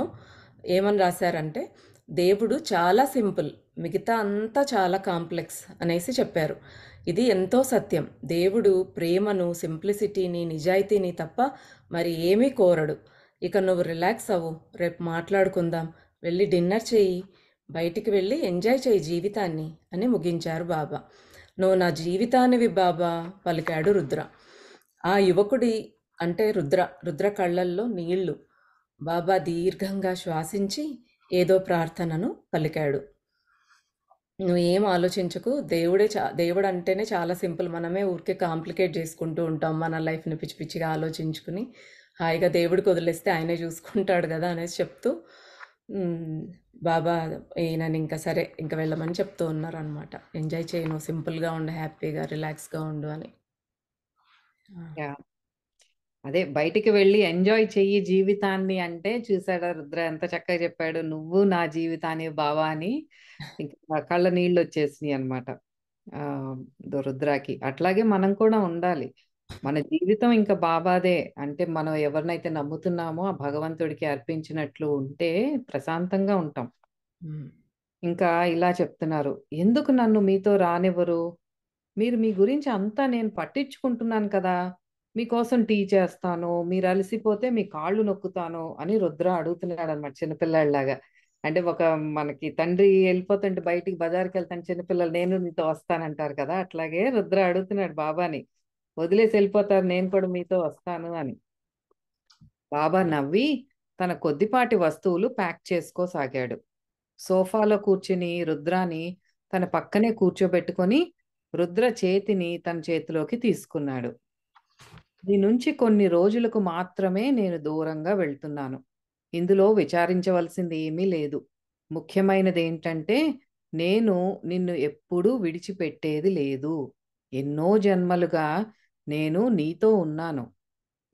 ఏమని రాశారంటే, దేవుడు చాలా సింపుల్, మిగతా అంతా చాలా కాంప్లెక్స్ అనేసి చెప్పారు. ఇది ఎంతో సత్యం. దేవుడు ప్రేమను, సింప్లిసిటీని, నిజాయితీని తప్ప మరి ఏమీ కోరడు. ఇక నువ్వు రిలాక్స్ అవ్వు, రేపు మాట్లాడుకుందాం, వెళ్ళి డిన్నర్ చెయ్యి, బయటికి వెళ్ళి ఎంజాయ్ చేయి జీవితాన్ని అని ముగించారు బాబా. నువ్వు నా జీవితానివి బాబా పలికాడు రుద్ర. ఆ యువకుడి అంటే రుద్ర కళ్ళల్లో నీళ్లు. బాబా దీర్ఘంగా శ్వాసించి ఏదో ప్రార్థనను పలికాడు. నువ్వు ఏం ఆలోచించకు, దేవుడు అంటేనే చాలా సింపుల్. మనమే ఊరికే కాంప్లికేట్ చేసుకుంటూ ఉంటాం మన లైఫ్ని, పిచ్చి పిచ్చిగా ఆలోచించుకుని. హాయిగా దేవుడికి వదిలేస్తే ఆయనే చూసుకుంటాడు కదా అనేసి చెప్తూ బాబా ఈయనని ఇంకా సరే ఇంకా వెళ్ళమని చెప్తూ ఉన్నారు అనమాట. ఎంజాయ్ చేయను, సింపుల్గా ఉండు, హ్యాపీగా రిలాక్స్గా ఉండు అని. యా, అదే బయటికి వెళ్ళి ఎంజాయ్ చెయ్యి జీవితాన్ని అంటే, చూసాడా రుద్ర ఎంత చక్కగా చెప్పాడు, నువ్వు నా జీవితాన్ని బావా అని. ఇంకా కళ్ళ నీళ్ళు వచ్చేసినాయి అనమాట ఆ రుద్రాకి. అట్లాగే మనం కూడా ఉండాలి. మన జీవితం ఇంకా బాబాదే అంటే, మనం ఎవరినైతే నమ్ముతున్నామో ఆ భగవంతుడికి అర్పించినట్లు ఉంటే ప్రశాంతంగా ఉంటాం. ఇంకా ఇలా చెప్తున్నారు, ఎందుకు నన్ను మీతో రానివ్వరు? మీరు మీ గురించి అంతా నేను పట్టించుకుంటున్నాను కదా, మీకోసం టీ చేస్తాను, మీరు అలసిపోతే మీ కాళ్ళు నొక్కుతాను అని రుద్ర అడుగుతున్నాడు అనమాట చిన్నపిల్లాడిలాగా. అంటే ఒక మనకి తండ్రి వెళ్ళిపోతుంటే బయటికి బజార్కి వెళ్తాను చిన్నపిల్లలు, నేను నీతో వస్తానంటారు కదా, అట్లాగే రుద్ర అడుగుతున్నాడు బాబాని, వదిలేసి వెళ్ళిపోతారు, నేను కూడా మీతో వస్తాను అని. బాబా నవ్వి తన కొద్దిపాటి వస్తువులు ప్యాక్ చేసుకోసాగాడు. సోఫాలో కూర్చుని రుద్రాని తన పక్కనే కూర్చోబెట్టుకొని రుద్ర చేతిని తన చేతిలోకి తీసుకున్నాడు. నీ నుంచి కొన్ని రోజులకు మాత్రమే నేను దూరంగా వెళ్తున్నాను. ఇందులో విచారించవలసింది ఏమీ లేదు. ముఖ్యమైనది ఏంటంటే, నేను నిన్ను ఎప్పుడూ విడిచిపెట్టేది లేదు. ఎన్నో జన్మలుగా నేను నీతో ఉన్నాను.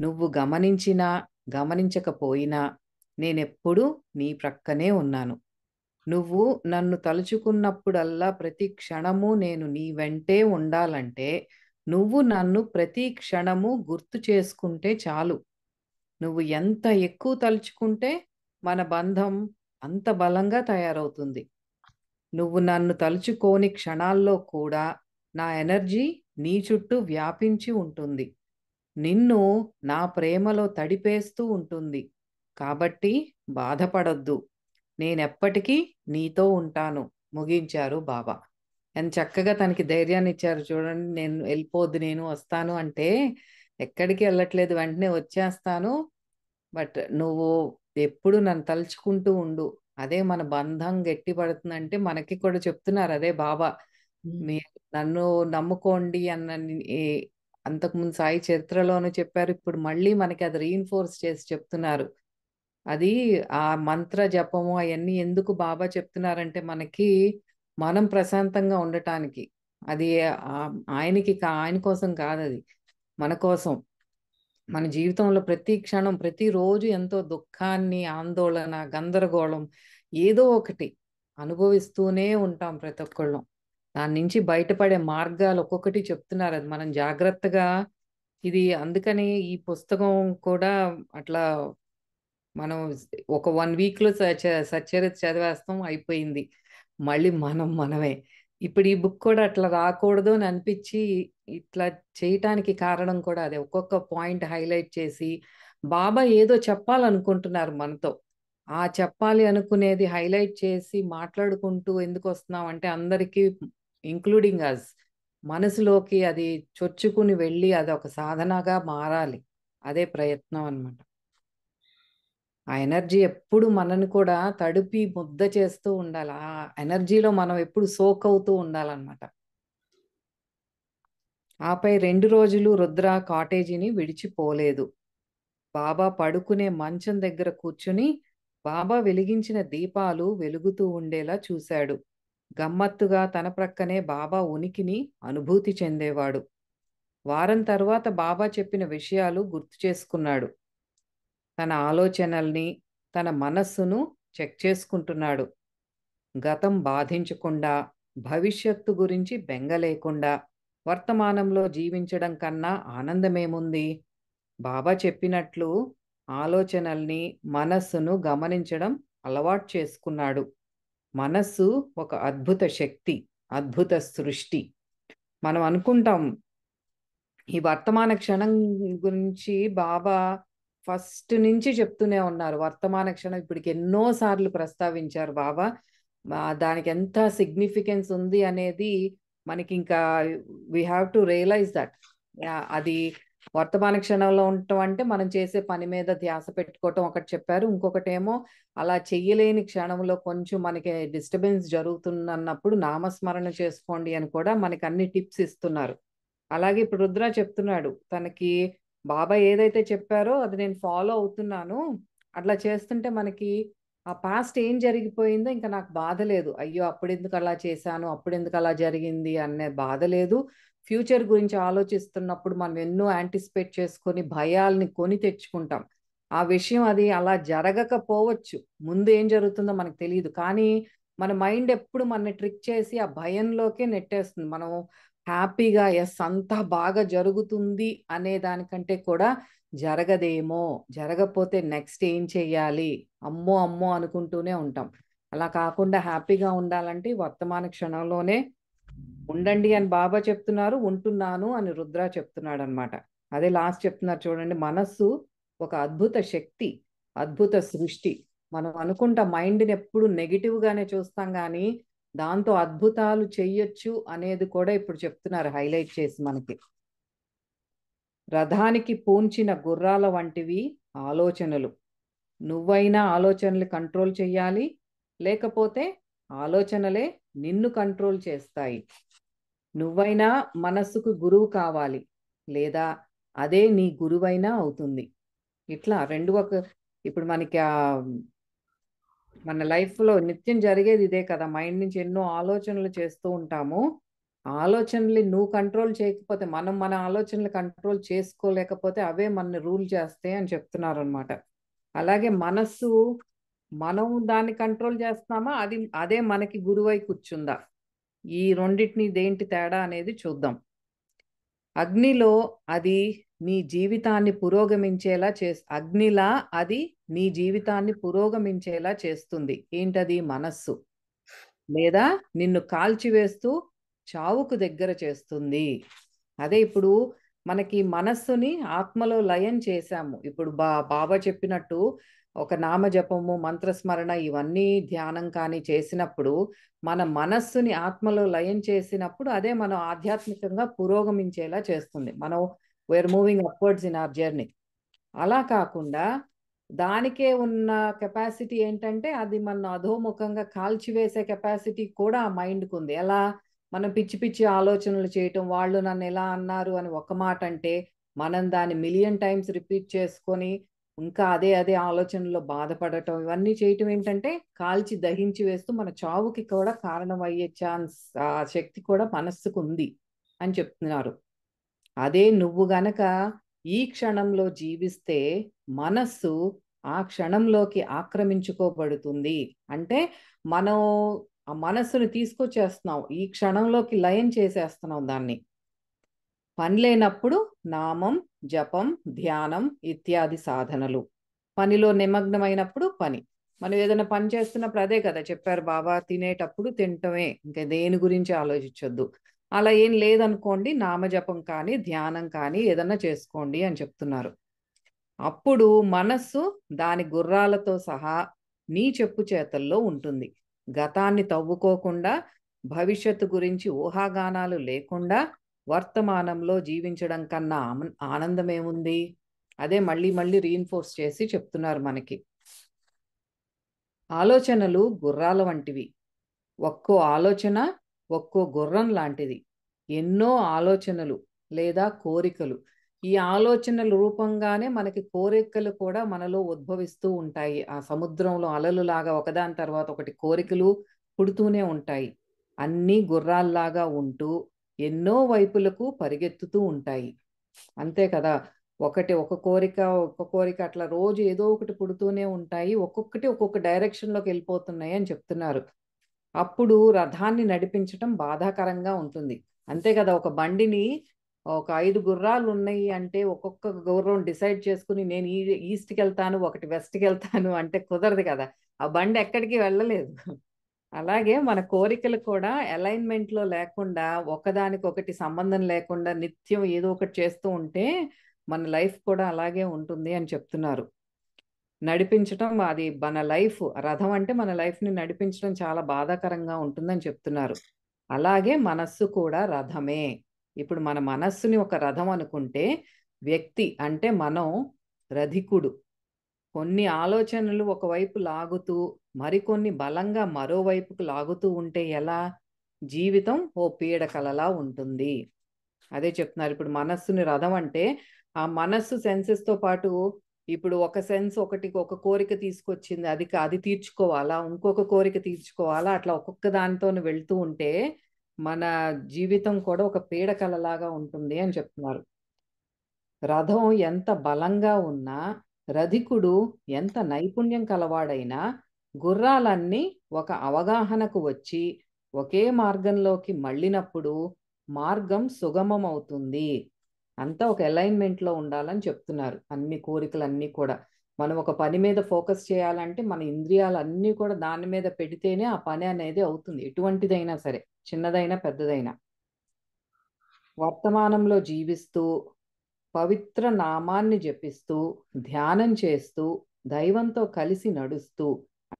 నువ్వు గమనించినా గమనించకపోయినా నేనెప్పుడూ నీ ప్రక్కనే ఉన్నాను. నువ్వు నన్ను తలుచుకున్నప్పుడల్లా ప్రతి క్షణము నేను నీ వెంటే ఉండాలంటే, నువ్వు నన్ను ప్రతి క్షణము గుర్తు చేసుకుంటే చాలు. నువ్వు ఎంత ఎక్కువ తలుచుకుంటే మన బంధం అంత బలంగా తయారవుతుంది. నువ్వు నన్ను తలుచుకోని క్షణాల్లో కూడా నా ఎనర్జీ నీ చుట్టూ వ్యాపించి ఉంటుంది. నిన్ను నా ప్రేమలో తడిపేస్తూ ఉంటుంది. కాబట్టి బాధపడొద్దు. నేనెప్పటికీ నీతో ఉంటాను ముగించారు బాబా. ఎంత చక్కగా తనకి ధైర్యాన్ని ఇచ్చారు చూడండి. నేను వెళ్ళిపోద్దు, నేను వస్తాను అంటే, ఎక్కడికి వెళ్ళట్లేదు, వెంటనే వచ్చేస్తాను, బట్ నువ్వు ఎప్పుడు నన్ను తలుచుకుంటూ ఉండు. అదే మన బంధం గట్టి పడుతుందంటే మనకి కూడా చెప్తున్నారు అదే బాబా. మీరు నన్ను నమ్ముకోండి అన్న అంతకుముందు సాయి చరిత్రలోనూ చెప్పారు, ఇప్పుడు మళ్ళీ మనకి అది రీఇన్ఫోర్స్ చేసి చెప్తున్నారు. అది ఆ మంత్ర జపము అవన్నీ ఎందుకు బాబా చెప్తున్నారంటే, మనకి మనం ప్రశాంతంగా ఉండటానికి. అది ఆయన కోసం కాదు, అది మన కోసం. మన జీవితంలో ప్రతి క్షణం ప్రతిరోజు ఎంతో దుఃఖాన్ని, ఆందోళన, గందరగోళం ఏదో ఒకటి అనుభవిస్తూనే ఉంటాం ప్రతి ఒక్కళ్ళం. దాని నుంచి బయటపడే మార్గాలు ఒక్కొక్కటి చెప్తున్నారు. అది మనం జాగ్రత్తగా, ఇది అందుకని ఈ పుస్తకం కూడా అట్లా మనం ఒక 1 వీక్లో సచ్చరిత చదివేస్తాం, అయిపోయింది. మళ్ళీ మనమే. ఇప్పుడు ఈ బుక్ కూడా అట్లా రాకూడదు అని అనిపించి ఇట్లా చేయటానికి కారణం కూడా అదే. ఒక్కొక్క పాయింట్ హైలైట్ చేసి బాబా ఏదో చెప్పాలనుకుంటున్నారు మనతో. ఆ చెప్పాలి అనుకునేది హైలైట్ చేసి మాట్లాడుకుంటూ ఎందుకు వస్తున్నాం అంటే, అందరికీ ఇంక్లూడింగ్ అస్ మనసులోకి అది చొచ్చుకుని వెళ్ళి అది ఒక సాధనగా మారాలి. అదే ప్రయత్నం అన్నమాట. ఆ ఎనర్జీ ఎప్పుడు మనని కూడా తడిపి ముద్ద చేస్తూ ఉండాలి. ఆ ఎనర్జీలో మనం ఎప్పుడు సోక్ అవుతూ ఉండాలన్నమాట. ఆపై 2 రోజులు రుద్ర కాటేజీని విడిచిపోలేదు. బాబా పడుకునే మంచం దగ్గర కూర్చుని బాబా వెలిగించిన దీపాలు వెలుగుతూ ఉండేలా చూశాడు. గమ్మత్తుగా తన ప్రక్కనే బాబా ఉనికిని అనుభూతి చెందేవాడు. వారం తర్వాత బాబా చెప్పిన విషయాలు గుర్తు చేసుకున్నాడు. తన ఆలోచనల్ని, తన మనస్సును చెక్ చేసుకుంటున్నాడు. గతం బాధించకుండా, భవిష్యత్తు గురించి బెంగ లేకుండా వర్తమానంలో జీవించడం కన్నా ఆనందమేముంది? బాబా చెప్పినట్లు ఆలోచనల్ని, మనస్సును గమనించడం అలవాటు చేసుకున్నాడు. మనస్సు ఒక అద్భుత శక్తి, అద్భుత సృష్టి. మనం అనుకుంటాం ఈ వర్తమాన క్షణం గురించి బాబా ఫస్ట్ నుంచి చెప్తూనే ఉన్నారు. వర్తమాన క్షణం ఇప్పటికి ఎన్నో సార్లు ప్రస్తావించారు బాబా. దానికి ఎంత సిగ్నిఫికెన్స్ ఉంది అనేది మనకి ఇంకా we have to realise that. అది వర్తమాన క్షణంలో ఉండటం అంటే మనం చేసే పని మీద ధ్యాస పెట్టుకోవటం ఒకటి చెప్పారు. ఇంకొకటేమో అలా చెయ్యలేని క్షణంలో కొంచెం మనకి డిస్టర్బెన్స్ జరుగుతున్నప్పుడు నామస్మరణ చేసుకోండి అని కూడా మనకి అన్ని టిప్స్ ఇస్తున్నారు. అలాగే ఇప్పుడు రుద్ర చెప్తున్నాడు, తనకి బాబా ఏదైతే చెప్పారో అది నేను ఫాలో అవుతున్నాను. అట్లా చేస్తుంటే మనకి ఆ పాస్ట్ ఏం జరిగిపోయిందో ఇంకా నాకు బాధ లేదు. అయ్యో అప్పుడెందుకు అలా చేశాను, అప్పుడెందుకు అలా జరిగింది అనే బాధ లేదు. ఫ్యూచర్ గురించి ఆలోచిస్తున్నప్పుడు మనం ఎన్నో యాంటిసిపేట్ చేసుకొని భయాల్ని కొని తెచ్చుకుంటాం. ఆ విషయం అది అలా జరగకపోవచ్చు, ముందు ఏం జరుగుతుందో మనకు తెలియదు. కానీ మన మైండ్ ఎప్పుడు మనని ట్రిక్ చేసి ఆ భయంలోకే నెట్టేస్తుంది. మనం హ్యాపీగా ఎస్ అంతా బాగా జరుగుతుంది అనే దానికంటే కూడా జరగదేమో, జరగపోతే నెక్స్ట్ ఏం చెయ్యాలి, అమ్మో అమ్మో అనుకుంటూనే ఉంటాం. అలా కాకుండా హ్యాపీగా ఉండాలంటే వర్తమాన క్షణంలోనే ఉండండి అని బాబా చెప్తున్నారు, ఉంటున్నాను అని రుద్ర చెప్తున్నాడు అనమాట. అదే లాస్ట్ చెప్తున్నారు చూడండి, మనస్సు ఒక అద్భుత శక్తి, అద్భుత సృష్టి. మనం అనుకుంటాం మైండ్ని ఎప్పుడు నెగిటివ్ గానే చూస్తాం, కానీ దాంతో అద్భుతాలు చెయ్యొచ్చు అనేది కూడా ఇప్పుడు చెప్తున్నారు హైలైట్ చేసి మనకి. రథానికి పూంచిన గుర్రాల వంటివి ఆలోచనలు. నువ్వైనా ఆలోచనలు కంట్రోల్ చెయ్యాలి, లేకపోతే ఆలోచనలే నిన్ను కంట్రోల్ చేస్తాయి. నువ్వైనా మనస్సుకు గురువు కావాలి, లేదా అదే నీ గురువైనా అవుతుంది. ఇట్లా రెండు ఇప్పుడు మనకి మన లైఫ్లో నిత్యం జరిగేది ఇదే కదా. మైండ్ నుంచి ఎన్నో ఆలోచనలు చేస్తూ ఉంటాము. ఆలోచనలు నువ్వు కంట్రోల్ చేయకపోతే, మనం మన ఆలోచనలు కంట్రోల్ చేసుకోలేకపోతే అవే మనని రూల్ చేస్తాయి అని చెప్తున్నారు అనమాట. అలాగే మనస్సు, మనం దాన్ని కంట్రోల్ చేస్తున్నామా, అదే మనకి గురువై కూర్చుందా? ఈ రెండింటిని దేంటి తేడా అనేది చూద్దాం. అగ్నిలో అది నీ జీవితాన్ని పురోగమించేలా అగ్నిలా అది నీ జీవితాన్ని పురోగమించేలా చేస్తుంది. ఏంటది? మనస్సు. లేదా నిన్ను కాల్చివేస్తూ చావుకు దగ్గర చేస్తుంది. అదే ఇప్పుడు మనకి మనస్సుని ఆత్మలో లయం చేశాము. ఇప్పుడు బాబా చెప్పినట్టు ఒక నామజపము, మంత్రస్మరణ ఇవన్నీ ధ్యానం కానీ చేసినప్పుడు మన మనస్సుని ఆత్మలో లయం చేసినప్పుడు అదే మనం ఆధ్యాత్మికంగా పురోగమించేలా చేస్తుంది. మనం we are moving upwards in our journey. అలా కాకుండా దానికే ఉన్న కెపాసిటీ ఏంటంటే అది మన అధోముఖంగా కాల్చివేసే కెపాసిటీ కూడా ఆ మైండ్కి ఉంది. ఎలా? మనం పిచ్చి పిచ్చి ఆలోచనలు చేయటం, వాళ్ళు నన్ను ఎలా అన్నారు అని ఒక మాట అంటే మనం దాన్ని మిలియన్ టైమ్స్ రిపీట్ చేసుకొని ఇంకా అదే అదే ఆలోచనలో బాధపడటం, ఇవన్నీ చేయటం ఏంటంటే కాల్చి దహించి వేస్తూ మన చావుకి కూడా కారణం అయ్యే ఛాన్స్, ఆ శక్తి కూడా మనస్సుకు ఉంది అని చెప్తున్నారు. అదే నువ్వు గనక ఈ క్షణంలో జీవిస్తే మనస్సు ఆ క్షణంలోకి ఆక్రమించుకోబడుతుంది. అంటే మనం ఆ మనస్సును తీసుకొచ్చేస్తున్నాం, ఈ క్షణంలోకి లయం చేసేస్తున్నాం దాన్ని. పని లేనప్పుడు నామం, జపం, ధ్యానం ఇత్యాది సాధనలు. పనిలో నిమగ్నమైనప్పుడు పని. మనం ఏదైనా పని చేస్తున్నప్పుడు అదే కదా చెప్పారు బాబా, తినేటప్పుడు తింటమే, ఇంకా దేని గురించి ఆలోచించొద్దు. అలా ఏం లేదనుకోండి, నామజపం కానీ ధ్యానం కానీ ఏదన్నా చేసుకోండి అని చెప్తున్నారు. అప్పుడు మనస్సు దాని గుర్రాలతో సహా నీ చెప్పు చేతల్లో ఉంటుంది. గతాన్ని తవ్వుకోకుండా, భవిష్యత్తు గురించి ఊహాగానాలు లేకుండా వర్తమానంలో జీవించడం కన్నా ఆనందమేముంది? అదే మళ్ళీ మళ్ళీ రీఇన్ఫోర్స్ చేసి చెప్తున్నారు మనకి. ఆలోచనలు గుర్రాల వంటివి. ఒక్కో ఆలోచన ఒక్కో గుర్రం లాంటిది. ఎన్నో ఆలోచనలు లేదా కోరికలు. ఈ ఆలోచనల రూపంగానే మనకి కోరికలు కూడా మనలో ఉద్భవిస్తూ ఉంటాయి. ఆ సముద్రంలో అలలు లాగా ఒకదాని తర్వాత ఒకటి కోరికలు పుడుతూనే ఉంటాయి. అన్నీ గుర్రాల్లాగా ఉంటూ ఎన్నో వైపులకు పరిగెత్తుతూ ఉంటాయి. అంతే కదా! ఒక కోరిక అట్లా రోజు ఏదో ఒకటి పుడుతూనే ఉంటాయి. ఒక్కొక్కటి ఒక్కొక్క డైరెక్షన్‌లోకి వెళ్ళిపోతున్నాయి అని చెప్తున్నారు. అప్పుడు రథాన్ని నడిపించటం బాధాకరంగా ఉంటుంది. అంతే కదా! ఒక బండిని ఒక 5 గుర్రాలు ఉన్నాయి అంటే ఒక్కొక్క గుర్రం డిసైడ్ చేసుకొని నేను ఈస్ట్‌కెళ్తాను, ఒకటి వెస్ట్‌కెళ్తాను అంటే కుదరదు కదా! ఆ బండి ఎక్కడికి వెళ్ళలేదు. అలాగే మన కోరికలు కూడా అలైన్‌మెంట్‌లో లేకుండా ఒకదానికొకటి సంబంధం లేకుండా నిత్యం ఏదో ఒకటి చేస్తూ ఉంటే మన లైఫ్ కూడా అలాగే ఉంటుంది అని చెప్తున్నారు. నడిపించటం అది మన లైఫ్ రథం అంటే మన లైఫ్‌ని నడిపించడం చాలా బాధాకరంగా ఉంటుందని చెప్తున్నారు. అలాగే మనస్సు కూడా రథమే. ఇప్పుడు మన మనస్సుని ఒక రథం అనుకుంటే వ్యక్తి అంటే మనం రధికుడు. కొన్ని ఆలోచనలు ఒకవైపు లాగుతూ మరికొన్ని బలంగా మరోవైపుకు లాగుతూ ఉంటే ఎలా? జీవితం ఓ పీడకలలా ఉంటుంది. అదే చెప్తున్నారు. ఇప్పుడు మనస్సుని రథం అంటే, ఆ మనస్సు సెన్సెస్‌తో పాటు ఇప్పుడు ఒక సెన్స్ ఒక కోరిక తీసుకొచ్చింది. అది తీర్చుకోవాలా? ఇంకొక కోరిక తీర్చుకోవాలా? అట్లా ఒక్కొక్క దానితోని వెళ్తూ ఉంటే, మన జీవితం కూడా ఒక పీడకలలాగా ఉంటుంది అని చెప్తున్నారు. రథం ఎంత బలంగా ఉన్నా, రధికుడు ఎంత నైపుణ్యం కలవాడైనా, గుర్రాలన్నీ ఒక అవగాహనకు వచ్చి, ఒకే మార్గంలోకి మళ్ళినప్పుడు మార్గం సుగమమవుతుంది. అంతా ఒక అలైన్‌మెంట్‌లో ఉండాలని చెప్తున్నారు. అన్ని కోరికలన్నీ కూడా. మనం ఒక పని మీద ఫోకస్ చేయాలంటే, మన ఇంద్రియాలన్నీ కూడా దాని మీద పెడితేనే ఆ పని అనేది అవుతుంది. ఎటువంటిదైనా సరే. చిన్నదైనా, పెద్దదైనా. వర్తమానంలో జీవిస్తూ పవిత్ర నామాన్ని జపిస్తూ, ధ్యానం చేస్తూ, దైవంతో కలిసి నడుస్తూ,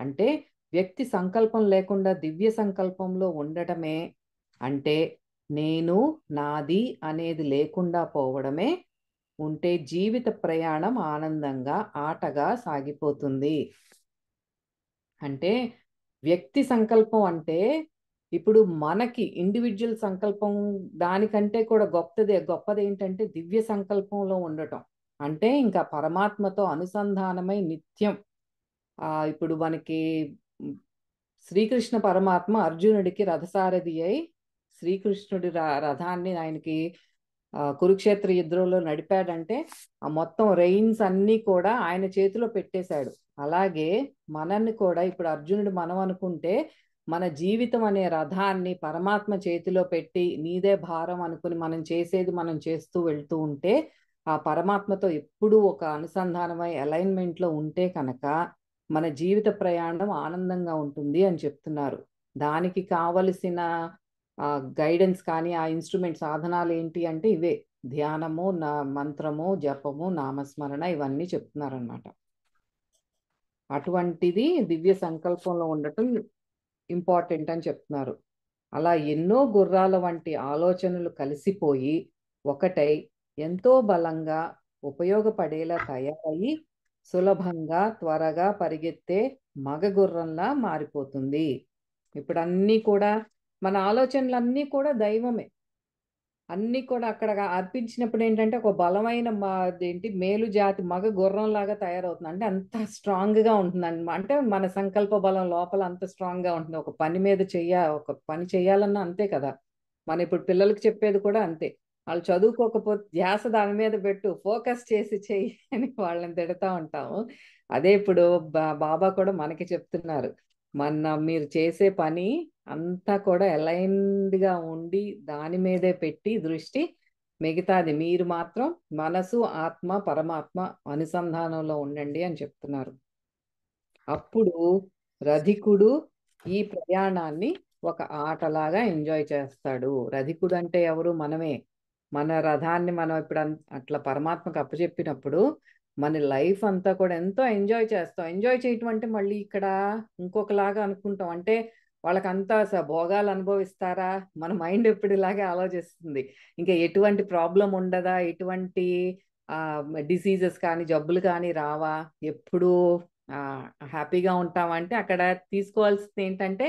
అంటే వ్యక్తి సంకల్పం లేకుండా దివ్య సంకల్పంలో ఉండటమే అంటే నేను, నాది అనేది లేకుండా పోవడమే ఉంటే జీవిత ప్రయాణం ఆనందంగా, ఆటగా సాగిపోతుంది. అంటే వ్యక్తి సంకల్పం అంటే ఇప్పుడు మనకి ఇండివిడ్యువల్ సంకల్పం దానికంటే కూడా గొప్పదేంటంటే దివ్య సంకల్పంలో ఉండటం. అంటే ఇంకా పరమాత్మతో అనుసంధానమై నిత్యం ఇప్పుడు మనకి హ్మ్, శ్రీకృష్ణ పరమాత్మ అర్జునుడికి రథసారథి అయి శ్రీకృష్ణుడి రథాన్ని ఆయనకి కురుక్షేత్ర యుద్ధంలో నడిపాడంటే ఆ మొత్తం రెయిన్స్ అన్నీ కూడా ఆయన చేతిలో పెట్టేశాడు. అలాగే మనల్ని కూడా ఇప్పుడు అర్జునుడు మనం అనుకుంటే మన జీవితం అనే రథాన్ని పరమాత్మ చేతిలో పెట్టి నీదే భారం అనుకుని మనం చేసేది మనం చేస్తూ వెళ్తూ ఉంటే ఆ పరమాత్మతో ఎప్పుడూ ఒక అనుసంధానమై అలైన్మెంట్లో ఉంటే కనుక మన జీవిత ప్రయాణం ఆనందంగా ఉంటుంది అని చెప్తున్నారు. దానికి కావలసిన గైడెన్స్ కానీ ఆ ఇన్స్ట్రుమెంట్ సాధనాలు ఏంటి అంటే ఇవే ధ్యానము, మంత్రము, జపము, నామస్మరణ ఇవన్నీ చెప్తున్నారనమాట. అటువంటిది దివ్య సంకల్పంలో ఉండటం ఇంపార్టెంట్ అని చెప్తున్నారు. అలా ఎన్నో గుర్రాల వంటి ఆలోచనలు కలిసిపోయి ఒకటై ఎంతో బలంగా ఉపయోగపడేలా తయారయ్యి సులభంగా త్వరగా పరిగెత్తే మగ గుర్రంలా మారిపోతుంది. ఇప్పుడు అన్నీ కూడా మన ఆలోచనలన్నీ కూడా దైవమే. అన్నీ కూడా అక్కడ అర్పించినప్పుడు ఏంటంటే ఒక బలమైన అదేంటి మేలు జాతి మగ గుర్రంలాగా తయారవుతుంది. అంటే అంత స్ట్రాంగ్‌గా ఉంటుందన్నమాట. అంటే మన సంకల్ప బలం లోపల అంత స్ట్రాంగ్‌గా ఉంటుంది. ఒక పని చేయాలన్నా అంతే కదా! మనం ఇప్పుడు పిల్లలకి చెప్పేది కూడా అంతే. వాళ్ళు చదువుకోకపోతే ధ్యాస దాని మీద పెట్టు, ఫోకస్ చేసి చెయ్యి అని వాళ్ళని తిడతా ఉంటాము. అదే ఇప్పుడు బాబా కూడా మనకి చెప్తున్నారు. మీరు చేసే పని అంతా కూడా అలైన్డ్‌గా ఉండి దాని మీదే పెట్టి దృష్టి మిగతాది మీరు మాత్రం మనసు, ఆత్మ, పరమాత్మ అనుసంధానంలో ఉండండి అని చెప్తున్నారు. అప్పుడు రధికుడు ఈ ప్రయాణాన్ని ఒక ఆటలాగా ఎంజాయ్ చేస్తాడు. రధికుడు అంటే ఎవరు? మనమే. మన రథాన్ని మనం ఇప్పుడు అట్లా పరమాత్మకు అప్పచెప్పినప్పుడు మన లైఫ్ అంతా కూడా ఎంతో ఎంజాయ్ చేస్తాం. ఎంజాయ్ చేయటం అంటే మళ్ళీ ఇక్కడ ఇంకొకలాగా అనుకుంటాం. అంటే వాళ్ళకంతా భోగాలు అనుభవిస్తారా? మన మైండ్ ఎప్పుడు ఇలాగే ఆలోచిస్తుంది. ఇంకా ఎటువంటి ప్రాబ్లం ఉండదా? ఎటువంటి డిసీజెస్ కానీ, జబ్బులు కానీ రావా? ఎప్పుడూ హ్యాపీగా ఉంటామంటే అక్కడ తీసుకోవాల్సింది ఏంటంటే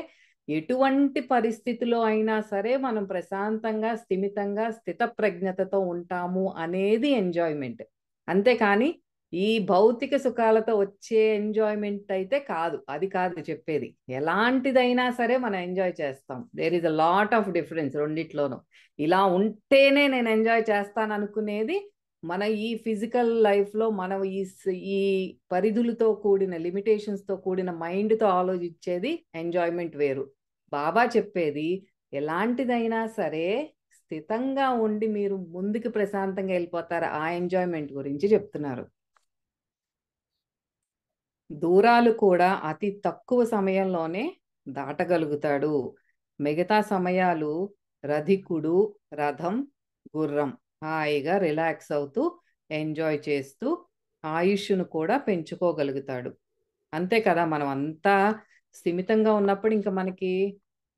ఎటువంటి పరిస్థితిలో అయినా సరే మనం ప్రశాంతంగా, స్థిమితంగా, స్థితప్రజ్ఞతతో ఉంటాము అనేది ఎంజాయ్మెంట్. అంతేకాని ఈ భౌతిక సుఖాలతో వచ్చే ఎంజాయ్మెంట్ అయితే కాదు, అది కాదు చెప్పేది. ఎలాంటిదైనా సరే మనం ఎంజాయ్ చేస్తాం. There is a lot of difference రెండిట్లోనూ. ఇలా ఉంటేనే నేను ఎంజాయ్ చేస్తాను అనుకునేది మన ఈ ఫిజికల్ లైఫ్లో మనం ఈ పరిధులతో కూడిన లిమిటేషన్స్తో కూడిన మైండ్తో ఆలోచించేది ఎంజాయ్మెంట్ వేరు. బాబా చెప్పేది ఎలాంటిదైనా సరే స్థితంగా ఉండి మీరు ముందుకు ప్రశాంతంగా వెళ్ళిపోతారు, ఆ ఎంజాయ్మెంట్ గురించి చెప్తున్నారు. దూరాలు కూడా అతి తక్కువ సమయంలోనే దాటగలుగుతాడు. మిగతా సమయాలు రధికుడు, రథం, గుర్రం హాయిగా రిలాక్స్ అవుతూ ఎంజాయ్ చేస్తూ ఆయుష్ను కూడా పెంచుకోగలుగుతాడు. అంతే కదా, మనం అంతా స్థిమితంగా ఉన్నప్పుడు ఇంకా మనకి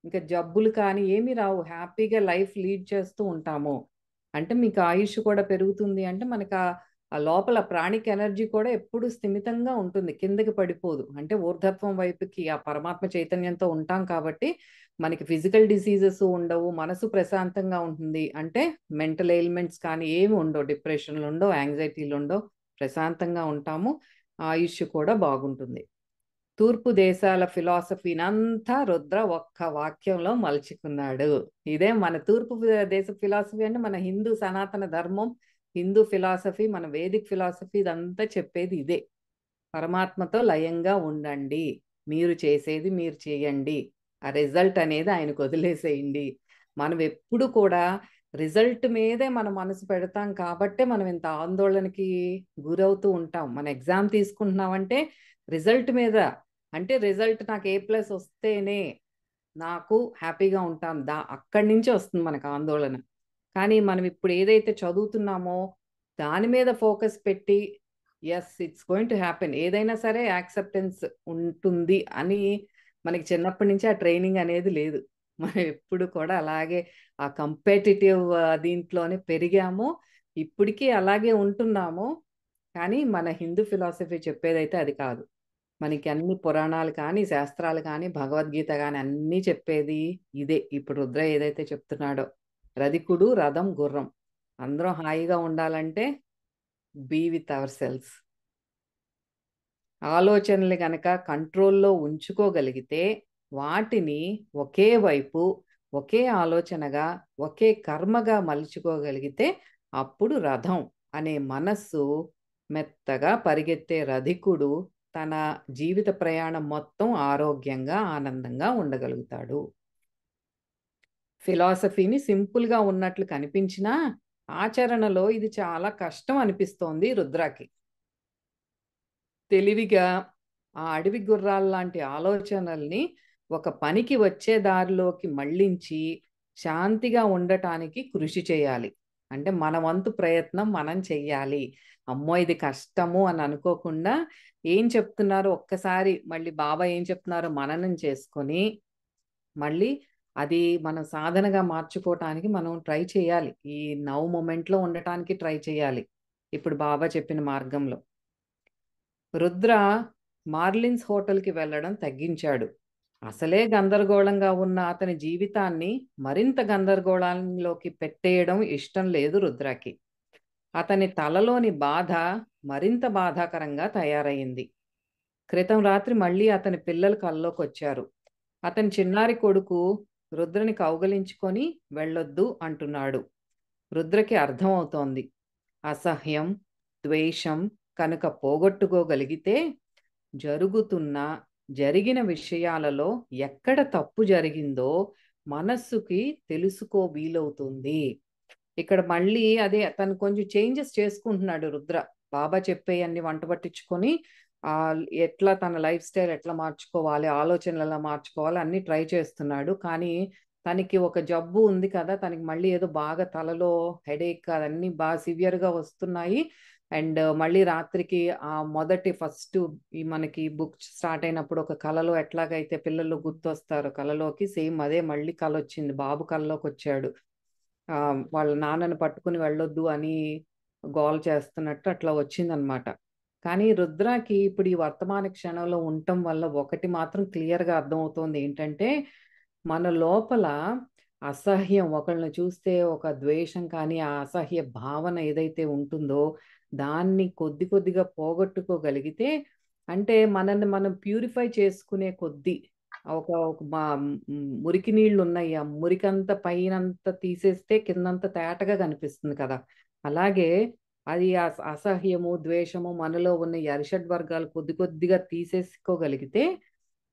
ఇంకా జబ్బులు కానీ ఏమీ రావు, హ్యాపీగా లైఫ్ లీడ్ చేస్తూ ఉంటాము. అంటే మీకు ఆయుష్ కూడా పెరుగుతుంది అంటే మనకు ఆ లోపల ప్రాణిక్ ఎనర్జీ కూడా ఎప్పుడు స్థిమితంగా ఉంటుంది, కిందకి పడిపోదు. అంటే ఊర్ధత్వం వైపుకి ఆ పరమాత్మ చైతన్యంతో ఉంటాం కాబట్టి మనకి ఫిజికల్ డిసీజెస్ ఉండవు, మనసు ప్రశాంతంగా ఉంటుంది. అంటే మెంటల్ ఎయిల్మెంట్స్ కానీ ఏమి ఉండవు, డిప్రెషన్లు ఉండవు, యాంగ్జైటీలు ఉండవు, ప్రశాంతంగా ఉంటాము, ఆయుష్ కూడా బాగుంటుంది. తూర్పు దేశాల ఫిలాసఫీని అంతా రుద్ర ఒక్క వాక్యంలో మలుచుకున్నాడు. ఇదే మన తూర్పు దేశ ఫిలాసఫీ అంటే మన హిందూ సనాతన ధర్మం, హిందూ ఫిలాసఫీ, మన వేదిక్ ఫిలాసఫీ ఇదంతా చెప్పేది ఇదే. పరమాత్మతో లయంగా ఉండండి, మీరు చేసేది మీరు చేయండి, ఆ రిజల్ట్ అనేది ఆయనకు వదిలేసేయండి. మనం ఎప్పుడు కూడా రిజల్ట్ మీదే మన మనసు పెడతాం కాబట్టే మనం ఇంత ఆందోళనకి గురవుతూ ఉంటాం. మన ఎగ్జామ్ తీసుకుంటున్నామంటే రిజల్ట్ మీద, అంటే రిజల్ట్ నాకు A+ వస్తేనే నాకు హ్యాపీగా ఉంటాం, అక్కడి నుంచి వస్తుంది మనకు ఆందోళన. కానీ మనం ఇప్పుడు ఏదైతే చదువుతున్నామో దాని మీద ఫోకస్ పెట్టి as it's going to happen, ఏదైనా సరే యాక్సెప్టెన్స్ ఉంటుంది అని మనకి చిన్నప్పటి నుంచి ఆ ట్రైనింగ్ అనేది లేదు. మనం ఎప్పుడు కూడా అలాగే ఆ కంపెటిటివ్ దీంట్లోనే పెరిగాము, ఇప్పటికీ అలాగే ఉంటున్నాము. కానీ మన హిందూ ఫిలాసఫీ చెప్పేదైతే అది కాదు. మనకి అన్ని పురాణాలు కానీ, శాస్త్రాలు కానీ, భగవద్గీత కానీ అన్నీ చెప్పేది ఇదే. ఇప్పుడు రుద్ర ఏదైతే చెప్తున్నాడో, రధికుడు, రథం, గుర్రం, అందరం హాయిగా ఉండాలంటే బీ విత్ అవర్ సెల్స్. ఆలోచనలు గనక కంట్రోల్లో ఉంచుకోగలిగితే వాటిని ఒకే వైపు, ఒకే ఆలోచనగా, ఒకే కర్మగా మలుచుకోగలిగితే అప్పుడు రథం అనే మనస్సు మెత్తగా పరిగెత్తే రధికుడు తన జీవిత ప్రయాణం మొత్తం ఆరోగ్యంగా, ఆనందంగా ఉండగలుగుతాడు. ఫిలాసఫీని సింపుల్గా ఉన్నట్లు కనిపించినా ఆచరణలో ఇది చాలా కష్టం అనిపిస్తోంది రుద్రాకి. తెలివిగా ఆ అడవి గుర్రాల్లాంటి ఆలోచనల్ని ఒక పనికి వచ్చే దారిలోకి మళ్ళించి శాంతిగా ఉండటానికి కృషి చేయాలి. అంటే మన వంతు ప్రయత్నం మనం చెయ్యాలి. అమ్మో ఇది కష్టము అని అనుకోకుండా ఏం చెప్తున్నారో ఒక్కసారి మళ్ళీ బాబా ఏం చెప్తున్నారో మననం చేసుకొని మళ్ళీ అది మనం సాధనగా మార్చుకోవటానికి మనం ట్రై చేయాలి. ఈ నౌ మూమెంట్లో ఉండటానికి ట్రై చేయాలి ఇప్పుడు బాబా చెప్పిన మార్గంలో. రుద్ర మార్లిన్స్ హోటల్కి వెళ్ళడం తగ్గించాడు. అసలే గందరగోళంగా ఉన్న అతని జీవితాన్ని మరింత గందరగోళంలోకి పెట్టేయడం ఇష్టం లేదు రుద్రకి. అతని తలలోని బాధ మరింత బాధాకరంగా తయారయింది. క్రితం రాత్రి మళ్ళీ అతని పిల్లలు కల్లోకి వచ్చారు. అతని చిన్నారి కొడుకు రుద్రని కౌగలించుకొని వెళ్ళొద్దు అంటున్నాడు. రుద్రకి అర్థమవుతోంది. అసహ్యం, ద్వేషం కనుక పోగొట్టుకోగలిగితే జరిగిన విషయాలలో ఎక్కడ తప్పు జరిగిందో మనస్సుకి తెలుసుకో వీలవుతుంది. ఇక్కడ మళ్ళీ అదే తను కొంచెం చేంజెస్ చేసుకుంటున్నాడు రుద్ర. బాబా చెప్పేయన్ని వంట పట్టించుకొని ఎట్లా తన లైఫ్ స్టైల్ ఎట్లా మార్చుకోవాలి, ఆలోచనలు ఎలా మార్చుకోవాలి అన్ని ట్రై చేస్తున్నాడు. కానీ తనకి ఒక జబ్బు ఉంది కదా, తనకి మళ్ళీ ఏదో బాగా తలలో హెడేక్ అదన్నీ బాగా సివియర్గా వస్తున్నాయి. అండ్ మళ్ళీ రాత్రికి ఫస్ట్ ఈ మనకి బుక్ స్టార్ట్ అయినప్పుడు ఒక కలలో ఎట్లాగైతే పిల్లలు గుర్తొస్తారు కలలోకి, సేమ్ అదే మళ్ళీ కల వచ్చింది. బాబు కలలోకి వచ్చాడు, వాళ్ళ నాన్నని పట్టుకుని వెళ్ళొద్దు అని గోల చేస్తున్నట్టు అట్లా వచ్చిందనమాట. కానీ రుద్రాకి ఇప్పుడు ఈ వర్తమాన క్షణంలో ఉండటం వల్ల ఒకటి మాత్రం క్లియర్గా అర్థమవుతోంది ఏంటంటే, మన లోపల అసహ్యం, ఒకళ్ళని చూస్తే ఒక ద్వేషం కానీ ఆ అసహ్య భావన ఏదైతే ఉంటుందో దాన్ని కొద్ది కొద్దిగా పోగొట్టుకోగలిగితే, అంటే మనల్ని మనం ప్యూరిఫై చేసుకునే కొద్దీ ఒక ఒక మురికి నీళ్ళు ఉన్నాయి. ఆ మురికంతా పైనంతా తీసేస్తే కిందంతా తేటగా కనిపిస్తుంది కదా! అలాగే అది అసహ్యము, ద్వేషము మనలో ఉన్న ఈ అరిషడ్ వర్గాలు కొద్ది కొద్దిగా తీసేసుకోగలిగితే,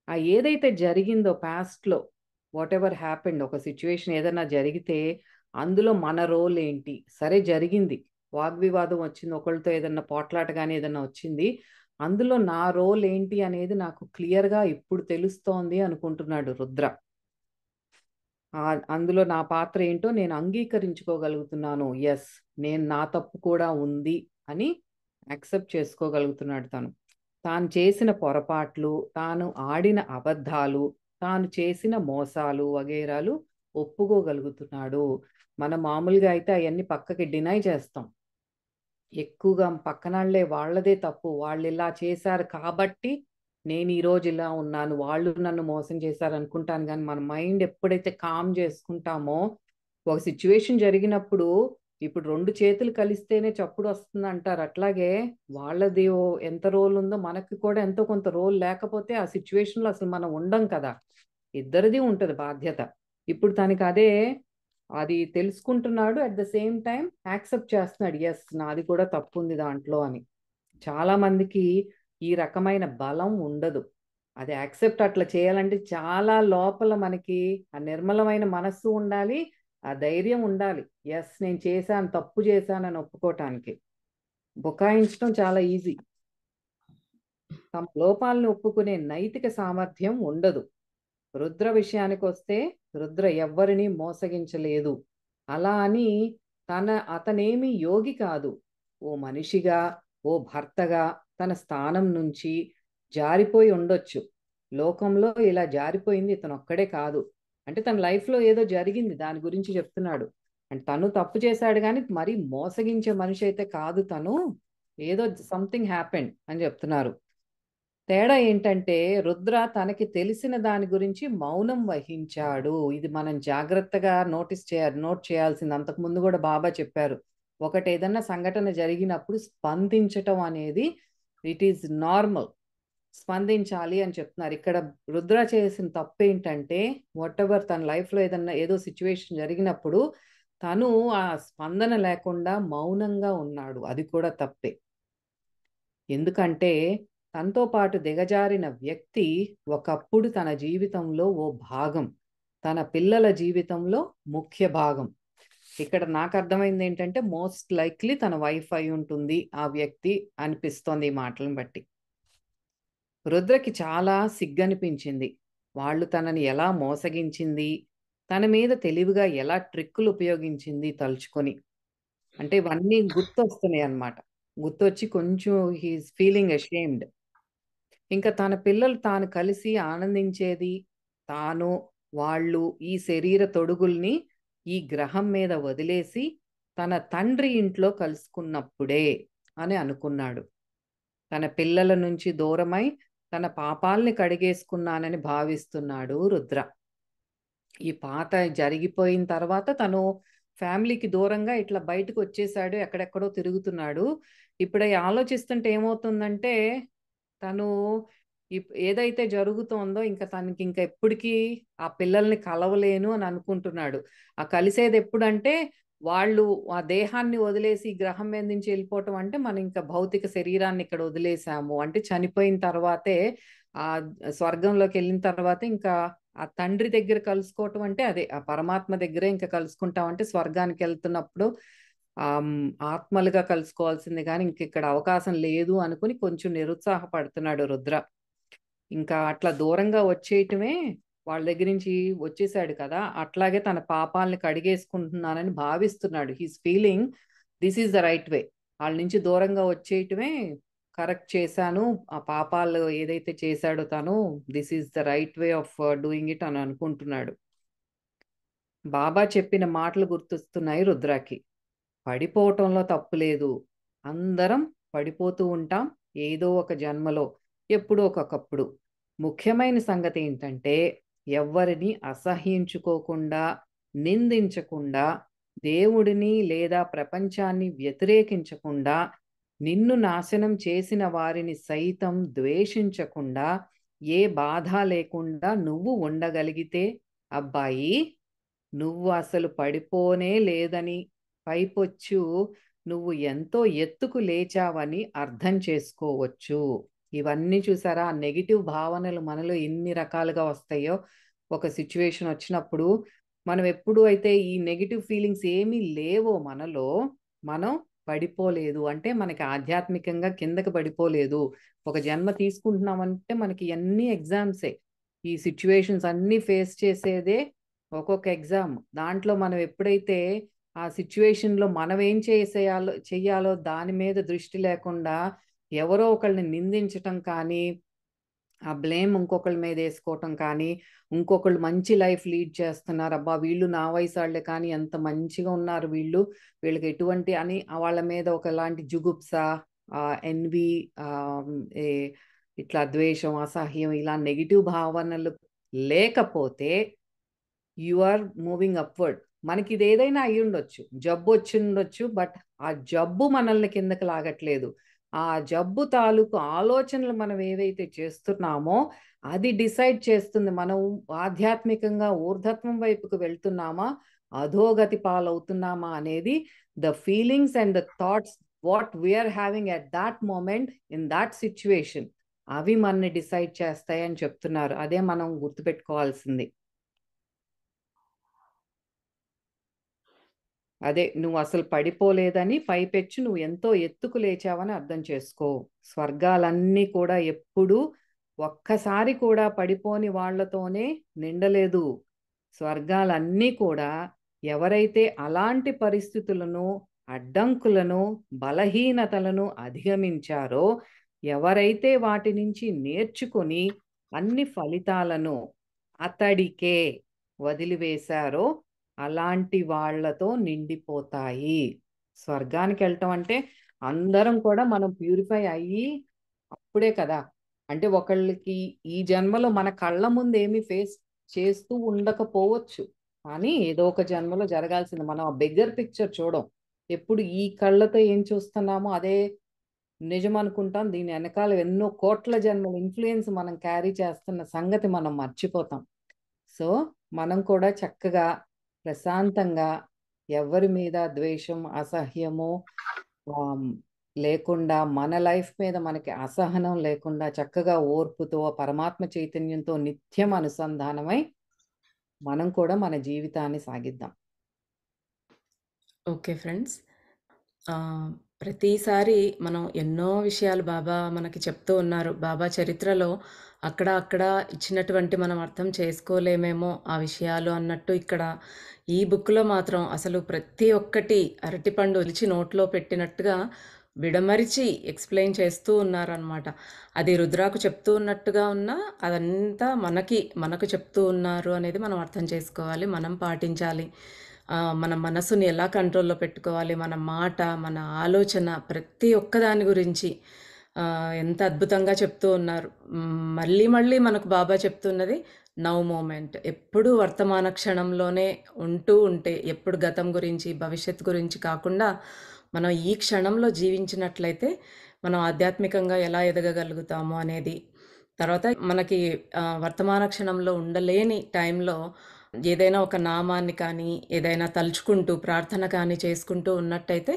ఆ ఏదైతే జరిగిందో పాస్ట్‌లో వాటెవర్ హ్యాపెండ్, ఒక సిట్యుయేషన్ ఏదైనా జరిగితే అందులో మన రోల్ ఏంటి? సరే జరిగింది. వాగ్వివాదం వచ్చింది. ఒకళ్ళతో ఏదన్నా పోట్లాట గాని ఏదన్నా వచ్చింది. అందులో నా రోల్ ఏంటి అనేది నాకు క్లియర్‌గా ఇప్పుడు తెలుస్తోంది అనుకుంటున్నాడు రుద్ర. అందులో నా పాత్ర ఏంటో నేను అంగీకరించుకోగలుగుతున్నాను. యెస్. నా తప్పు కూడా ఉంది అని యాక్సెప్ట్ చేసుకోగలుగుతున్నాడు తను. తాను చేసిన పొరపాట్లు, తాను ఆడిన అబద్ధాలు, తాను చేసిన మోసాలు వగైరాలు ఒప్పుకోగలుగుతున్నాడు. మనం మామూలుగా అయితే అయన్నీ పక్కకి డినై చేస్తాం. ఎక్కువగా పక్కనాళ్ళే వాళ్ళదే తప్పు. వాళ్ళిలా చేశారు కాబట్టి నేను ఈరోజు ఇలా ఉన్నాను. వాళ్ళు నన్ను మోసం చేశారు అనుకుంటాను గానీ, మన మైండ్ ఎప్పుడైతే కామ్ చేసుకుంటామో, ఒక సిట్యుయేషన్ జరిగినప్పుడు ఇప్పుడు 2 చేతులు కలిస్తేనే చప్పుడొస్తుందంటారు. అట్లాగే వాళ్ళది ఎంత రోల్ ఉందో మనకి కూడా ఎంతో కొంత రోల్ లేకపోతే ఆ సిట్యుయేషన్‌లో అసలు మనం ఉండం కదా! ఇద్దరిది ఉంటది బాధ్యత. ఇప్పుడు తనకదే అది తెలుసుకుంటున్నాడు. At the same time accept చేస్తున్నాడు. యెస్. నాది కూడా తప్పుంది దాంట్లో అని. చాలా మందికి ఈ రకమైన బలం ఉండదు. అది యాక్సెప్ట్ అట్లా చేయాలంటే చాలా లోపల మనకి ఆ నిర్మలమైన మనస్సు ఉండాలి. ఆ ధైర్యం ఉండాలి. యెస్. నేను చేశాను, తప్పు చేశానని ఒప్పుకోటానికి. బుకాయించడం చాలా ఈజీ. తమ లోపాలను ఒప్పుకునే నైతిక సామర్థ్యం ఉండదు. రుద్ర విషయానికొస్తే రుద్ర ఎవ్వరినీ మోసగించలేదు. అలా అని అతనేమి యోగి కాదు. ఓ మనిషిగా, ఓ భర్తగా తన స్థానం నుంచి జారిపోయి ఉండొచ్చు. లోకంలో ఇలా జారిపోయింది ఇతనొక్కడే కాదు. అంటే తన లైఫ్‌లో ఏదో జరిగింది దాని గురించి చెప్తున్నాడు. అంటే తను తప్పు చేశాడు గానీ మరీ మోసగించే మనిషైతే కాదు తను. ఏదో సంథింగ్ హ్యాపెండ్ అని చెప్తున్నారు. తేడా ఏంటంటే రుద్ర తనకి తెలిసిన దాని గురించి మౌనం వహించాడు. ఇది మనం జాగ్రత్తగా నోట్ చేయాల్సింది. అంతకుముందు కూడా బాబా చెప్పారు. ఏదన్నా సంఘటన జరిగినప్పుడు స్పందించటం అనేది ఇట్ ఈస్ నార్మల్. స్పందించాలి అని చెప్తున్నారు. ఇక్కడ రుద్ర చేసిన తప్పేంటంటే వాటెవర్ తన లైఫ్‌లో ఏదో సిట్యుయేషన్ జరిగినప్పుడు తను ఆ స్పందన లేకుండా మౌనంగా ఉన్నాడు. అది కూడా తప్పే. ఎందుకంటే తనతో పాటు దిగజారిన వ్యక్తి ఒకప్పుడు తన జీవితంలో ఓ భాగం. తన పిల్లల జీవితంలో ముఖ్య భాగం. ఇక్కడ నాకు అర్థమైంది ఏంటంటే మోస్ట్ లైక్లీ తన వైఫ్ అయి ఉంటుంది ఆ వ్యక్తి అనిపిస్తోంది ఈ మాటలను బట్టి. రుద్రకి చాలా సిగ్గనిపించింది. వాళ్ళు తనని ఎలా మోసగించింది, తన మీద తెలివిగా ఎలా ట్రిక్కులు ఉపయోగించింది తలుచుకొని. అంటే ఇవన్నీ గుర్తొస్తున్నాయన్నమాట. గుర్తొచ్చి కొంచెం హి ఈస్ ఫీలింగ్ అషేమ్డ్. ఇంకా తన పిల్లలు తాను కలిసి ఆనందించేది, తాను, వాళ్ళు ఈ శరీర తొడుగుల్ని ఈ గ్రహం మీద వదిలేసి తన తండ్రి ఇంట్లో కలుసుకున్నప్పుడే అని అనుకున్నాడు. తన పిల్లల నుంచి దూరమై తన పాపాల్ని కడిగేసుకున్నానని భావిస్తున్నాడు రుద్ర. ఈ పాత జరిగిపోయిన తర్వాత తను ఫ్యామిలీకి దూరంగా ఇట్లా బయటకొచ్చేసాడు. ఎక్కడెక్కడో తిరుగుతున్నాడు. ఇప్పుడయి ఆలోచిస్తుంటే ఏమవుతుందంటే, తను ఏదైతే జరుగుతోందో తనకింక ఎప్పటికీ ఆ పిల్లల్ని కలవలేను అని అనుకుంటున్నాడు. ఆ కలిసేదెప్పుడంటే, వాళ్ళు ఆ దేహాన్ని వదిలేసి ఈ గ్రహం మీద నుంచి వెళ్ళిపోవటం అంటే, మనం ఇంకా భౌతిక శరీరాన్ని ఇక్కడ వదిలేసాము. అంటే చనిపోయిన తర్వాతే స్వర్గంలోకెళ్ళిన తర్వాత ఇంకా ఆ తండ్రి దగ్గర కలుసుకోవటం అంటే అదే. ఆ పరమాత్మ దగ్గరే ఇంక కలుసుకుంటాం. అంటే స్వర్గానికెళ్తున్నప్పుడు ఆత్మలుగా కలుసుకోవాల్సిందే గానీ ఇంకిక్కడ అవకాశం లేదు అనుకుని కొంచెం నిరుత్సాహపడుతున్నాడు రుద్ర. ఇంకా అట్లా దూరంగా వచ్చేయటమే, వాళ్ళ దగ్గర నుంచి వచ్చేసాడు కదా! అట్లాగే తన పాపాల్ని కడిగేసుకుంటున్నానని భావిస్తున్నాడు. He is feeling this is the right way. ఆళ్ళ నుంచి దూరంగా వచ్చేయటమే కరెక్ట్ చేశాను. ఆ పాపాలు ఏదైతే చేశాడో తను this is the right way of doing it అని అనుకుంటున్నాడు. బాబా చెప్పిన మాటలు గుర్తొస్తున్నాయి రుద్రకి. పడిపోవటంలో తప్పు లేదు. అందరం పడిపోతూ ఉంటాం. ఏదో ఒక జన్మలో, ఎప్పుడో ఒకప్పుడు. ముఖ్యమైన సంగతి ఏంటంటే, ఎవ్వరిని అసహ్యించుకోకుండా, నిందించకుండా, దేవుడిని లేదా ప్రపంచాన్ని వ్యతిరేకించకుండా, నిన్ను నాశనం చేసిన వారిని సైతం ద్వేషించకుండా ఏ బాధ లేకుండా నువ్వు ఉండగలిగితే అబ్బాయి, నువ్వు అసలు పడిపోనే లేదని పైపొచ్చు నువ్వు ఎంతో ఎత్తుకు లేచావని అర్థం చేసుకోవచ్చు. ఇవన్నీ చూసారా, ఆ నెగిటివ్ భావనలు మనలో ఎన్ని రకాలుగా వస్తాయో. ఒక సిచ్యువేషన్ వచ్చినప్పుడు మనం ఎప్పుడు అయితే ఈ నెగిటివ్ ఫీలింగ్స్ ఏమీ లేవో మనలో, మనం పడిపోలేదు అంటే మనకి ఆధ్యాత్మికంగా కిందకి పడిపోలేదు. ఒక జన్మ తీసుకుంటున్నామంటే మనకి అన్ని ఎగ్జామ్సే. ఈ సిచ్యువేషన్స్ అన్ని ఫేస్ చేసేదే ఒక్కొక్క ఎగ్జామ్. దాంట్లో మనం ఎప్పుడైతే ఆ సిచ్యువేషన్లో మనం ఏం చెయ్యాలో దాని మీద దృష్టి లేకుండా ఎవరో ఒకళ్ళని నిందించటం కానీ, ఆ బ్లేమ్ ఇంకొకళ్ళ మీద వేసుకోవటం కానీ, ఇంకొకళ్ళు మంచి లైఫ్ లీడ్ చేస్తున్నారు, అబ్బా వీళ్ళు నా వయసు వాళ్ళే కానీ ఎంత మంచిగా ఉన్నారు వీళ్ళు, వీళ్ళకి ఎటువంటి అని వాళ్ళ మీద ఒకలాంటి జుగుప్స, ఎన్వి, ఇట్లా ద్వేషం, అసహ్యం, ఇలా నెగిటివ్ భావనలు లేకపోతే యు ఆర్ మూవింగ్ అప్వర్డ్. మనకి ఇది ఏదైనా అయి ఉండొచ్చు, జబ్బు వచ్చి ఉండొచ్చు, బట్ ఆ జబ్బు మనల్ని కిందకి లాగట్లేదు. ఆ జబ్బు తాలూకు ఆలోచనలు మనం ఏవైతే చేస్తున్నామో అది డిసైడ్ చేస్తుంది మనం ఆధ్యాత్మికంగా ఊర్ధత్వం వైపుకు వెళ్తున్నామా, అధోగతి పాలవుతున్నామా అనేది. The feelings and the thoughts what we are having at that moment in that situation, అవి మనని డిసైడ్ చేస్తాయి అని చెప్తున్నారు. అదే మనం గుర్తుపెట్టుకోవాల్సింది. అదే నువ్వు అసలు పడిపోలేదని, పైపెచ్చు నువ్వు ఎంతో ఎత్తుకు లేచావని అర్థం చేసుకో. స్వర్గాలన్నీ కూడా ఎప్పుడూ ఒక్కసారి కూడా పడిపోని వాళ్లతోనే నిండలేదు. స్వర్గాలన్నీ కూడా ఎవరైతే అలాంటి పరిస్థితులను, అడ్డంకులను, బలహీనతలను అధిగమించారో, ఎవరైతే వాటి నుంచి నేర్చుకొని అన్ని ఫలితాలను అతడికే వదిలివేశారో అలాంటి వాళ్లతో నిండిపోతాయి. స్వర్గానికి వెళ్ళటం అంటే అందరం కూడా మనం ప్యూరిఫై అయ్యి అప్పుడే కదా. అంటే ఒకళ్ళకి ఈ జన్మలో మన కళ్ళ ముందు ఏమి ఫేస్ చేస్తూ ఉండకపోవచ్చు, కానీ ఏదో ఒక జన్మలో జరగాల్సింది. మనం ఆ బెగ్గర్ పిక్చర్ చూడం. ఎప్పుడు ఈ కళ్ళతో ఏం చూస్తున్నామో అదే నిజం అనుకుంటాం. దీని వెనకాల ఎన్నో కోట్ల జన్మల ఇన్ఫ్లుయెన్స్ మనం క్యారీ చేస్తున్న సంగతి మనం మర్చిపోతాం. సో మనం కూడా చక్కగా ప్రశాంతంగా ఎవరి మీద ద్వేషం, అసహ్యము లేకుండా, మన లైఫ్ మీద మనకి అసహనం లేకుండా చక్కగా ఓర్పుతో పరమాత్మ చైతన్యంతో నిత్యం అనుసంధానమై మనం కూడా మన జీవితాన్ని సాగిద్దాం. Okay friends. ప్రతిసారి మనం ఎన్నో విషయాలు బాబా మనకి చెప్తూ ఉన్నారు. బాబా చరిత్రలో అక్కడ అక్కడ ఇచ్చినటువంటి మనం అర్థం చేసుకోలేమేమో ఆ విషయాలు అన్నట్టు, ఇక్కడ ఈ బుక్‌లో మాత్రం అసలు ప్రతి ఒక్కటి అరటిపండు ఒలిచి నోట్లో పెట్టినట్టుగా విడమరిచి ఎక్స్‌ప్లెయిన్ చేస్తూ ఉన్నారనమాట. అది రుద్రాకు చెప్తూ ఉన్నట్టుగా ఉన్నా అదంతా మనకు చెప్తూ ఉన్నారు అనేది మనం అర్థం చేసుకోవాలి. మనం పాటించాలి. మన మనసుని ఎలా కంట్రోల్‌లో పెట్టుకోవాలి, మన మాట, మన ఆలోచన ప్రతి ఒక్కదాని గురించి ఎంత అద్భుతంగా చెప్తూ ఉన్నారు. మళ్ళీ మళ్ళీ మనకు బాబా చెప్తున్నది నౌ మూమెంట్. ఎప్పుడూ వర్తమాన క్షణంలోనే ఉంటే, ఎప్పుడు గతం గురించి, భవిష్యత్తు గురించి కాకుండా మనం ఈ క్షణంలో జీవించినట్లయితే మనం ఆధ్యాత్మికంగా ఎలా ఎదగగలుగుతాము అనేది. తర్వాత మనకి వర్తమాన క్షణంలో ఉండలేని టైంలో ఏదైనా ఒక నామాన్ని కానీ, ఏదైనా తలుచుకుంటూ ప్రార్థన కానీ చేసుకుంటూ ఉన్నట్టయితే,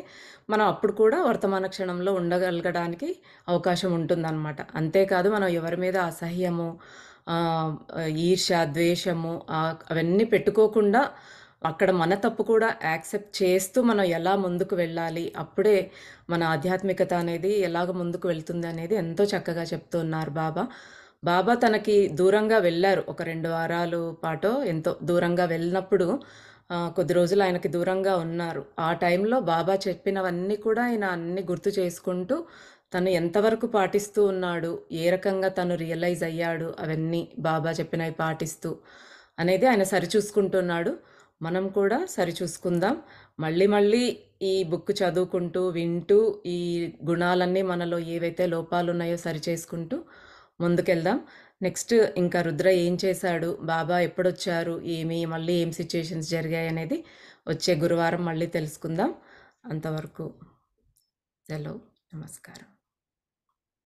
మనం అప్పుడు కూడా వర్తమాన క్షణంలో ఉండగలగడానికి అవకాశం ఉంటుందన్నమాట. అంతేకాదు మనం ఎవరి మీద అసహ్యము, ఈర్ష్య, ద్వేషము అవన్నీ పెట్టుకోకుండా అక్కడ మన తప్పు కూడా యాక్సెప్ట్ చేస్తూ మనం ఎలా ముందుకు వెళ్ళాలి, అప్పుడే మన ఆధ్యాత్మికత అనేది ఎలాగ ముందుకు వెళ్తుంది అనేది ఎంతో చక్కగా చెప్తూ ఉన్నారు బాబా. బాబా తనకి దూరంగా వెళ్ళారు. ఒక 2 వారాలు పాటో ఎంతో దూరంగా వెళ్ళినప్పుడు కొద్ది రోజులు ఆయనకి దూరంగా ఉన్నారు. ఆ టైంలో బాబా చెప్పినవన్నీ కూడా ఆయన అన్నీ గుర్తు చేసుకుంటూ, తను ఎంతవరకు పాటిస్తూ ఉన్నాడు, ఏ రకంగా తను రియలైజ్ అయ్యాడు, అవన్నీ బాబా చెప్పినవి పాటిస్తూ అనేది ఆయన సరిచూసుకుంటున్నాడు. మనం కూడా సరిచూసుకుందాం. మళ్ళీ మళ్ళీ ఈ బుక్ చదువుకుంటూ, వింటూ, ఈ గుణాలన్నీ మనలో ఏవైతే లోపాలున్నాయో సరిచేసుకుంటూ ముందుకెళ్దాం. నెక్స్ట్ ఇంకా రుద్ర ఏం చేశాడు, బాబా ఎప్పుడొచ్చారు, మళ్ళీ ఏం సిచ్యుయేషన్స్ జరిగాయనేది వచ్చే గురువారం మళ్ళీ తెలుసుకుందాం. అంతవరకు సెలవు. నమస్కారం.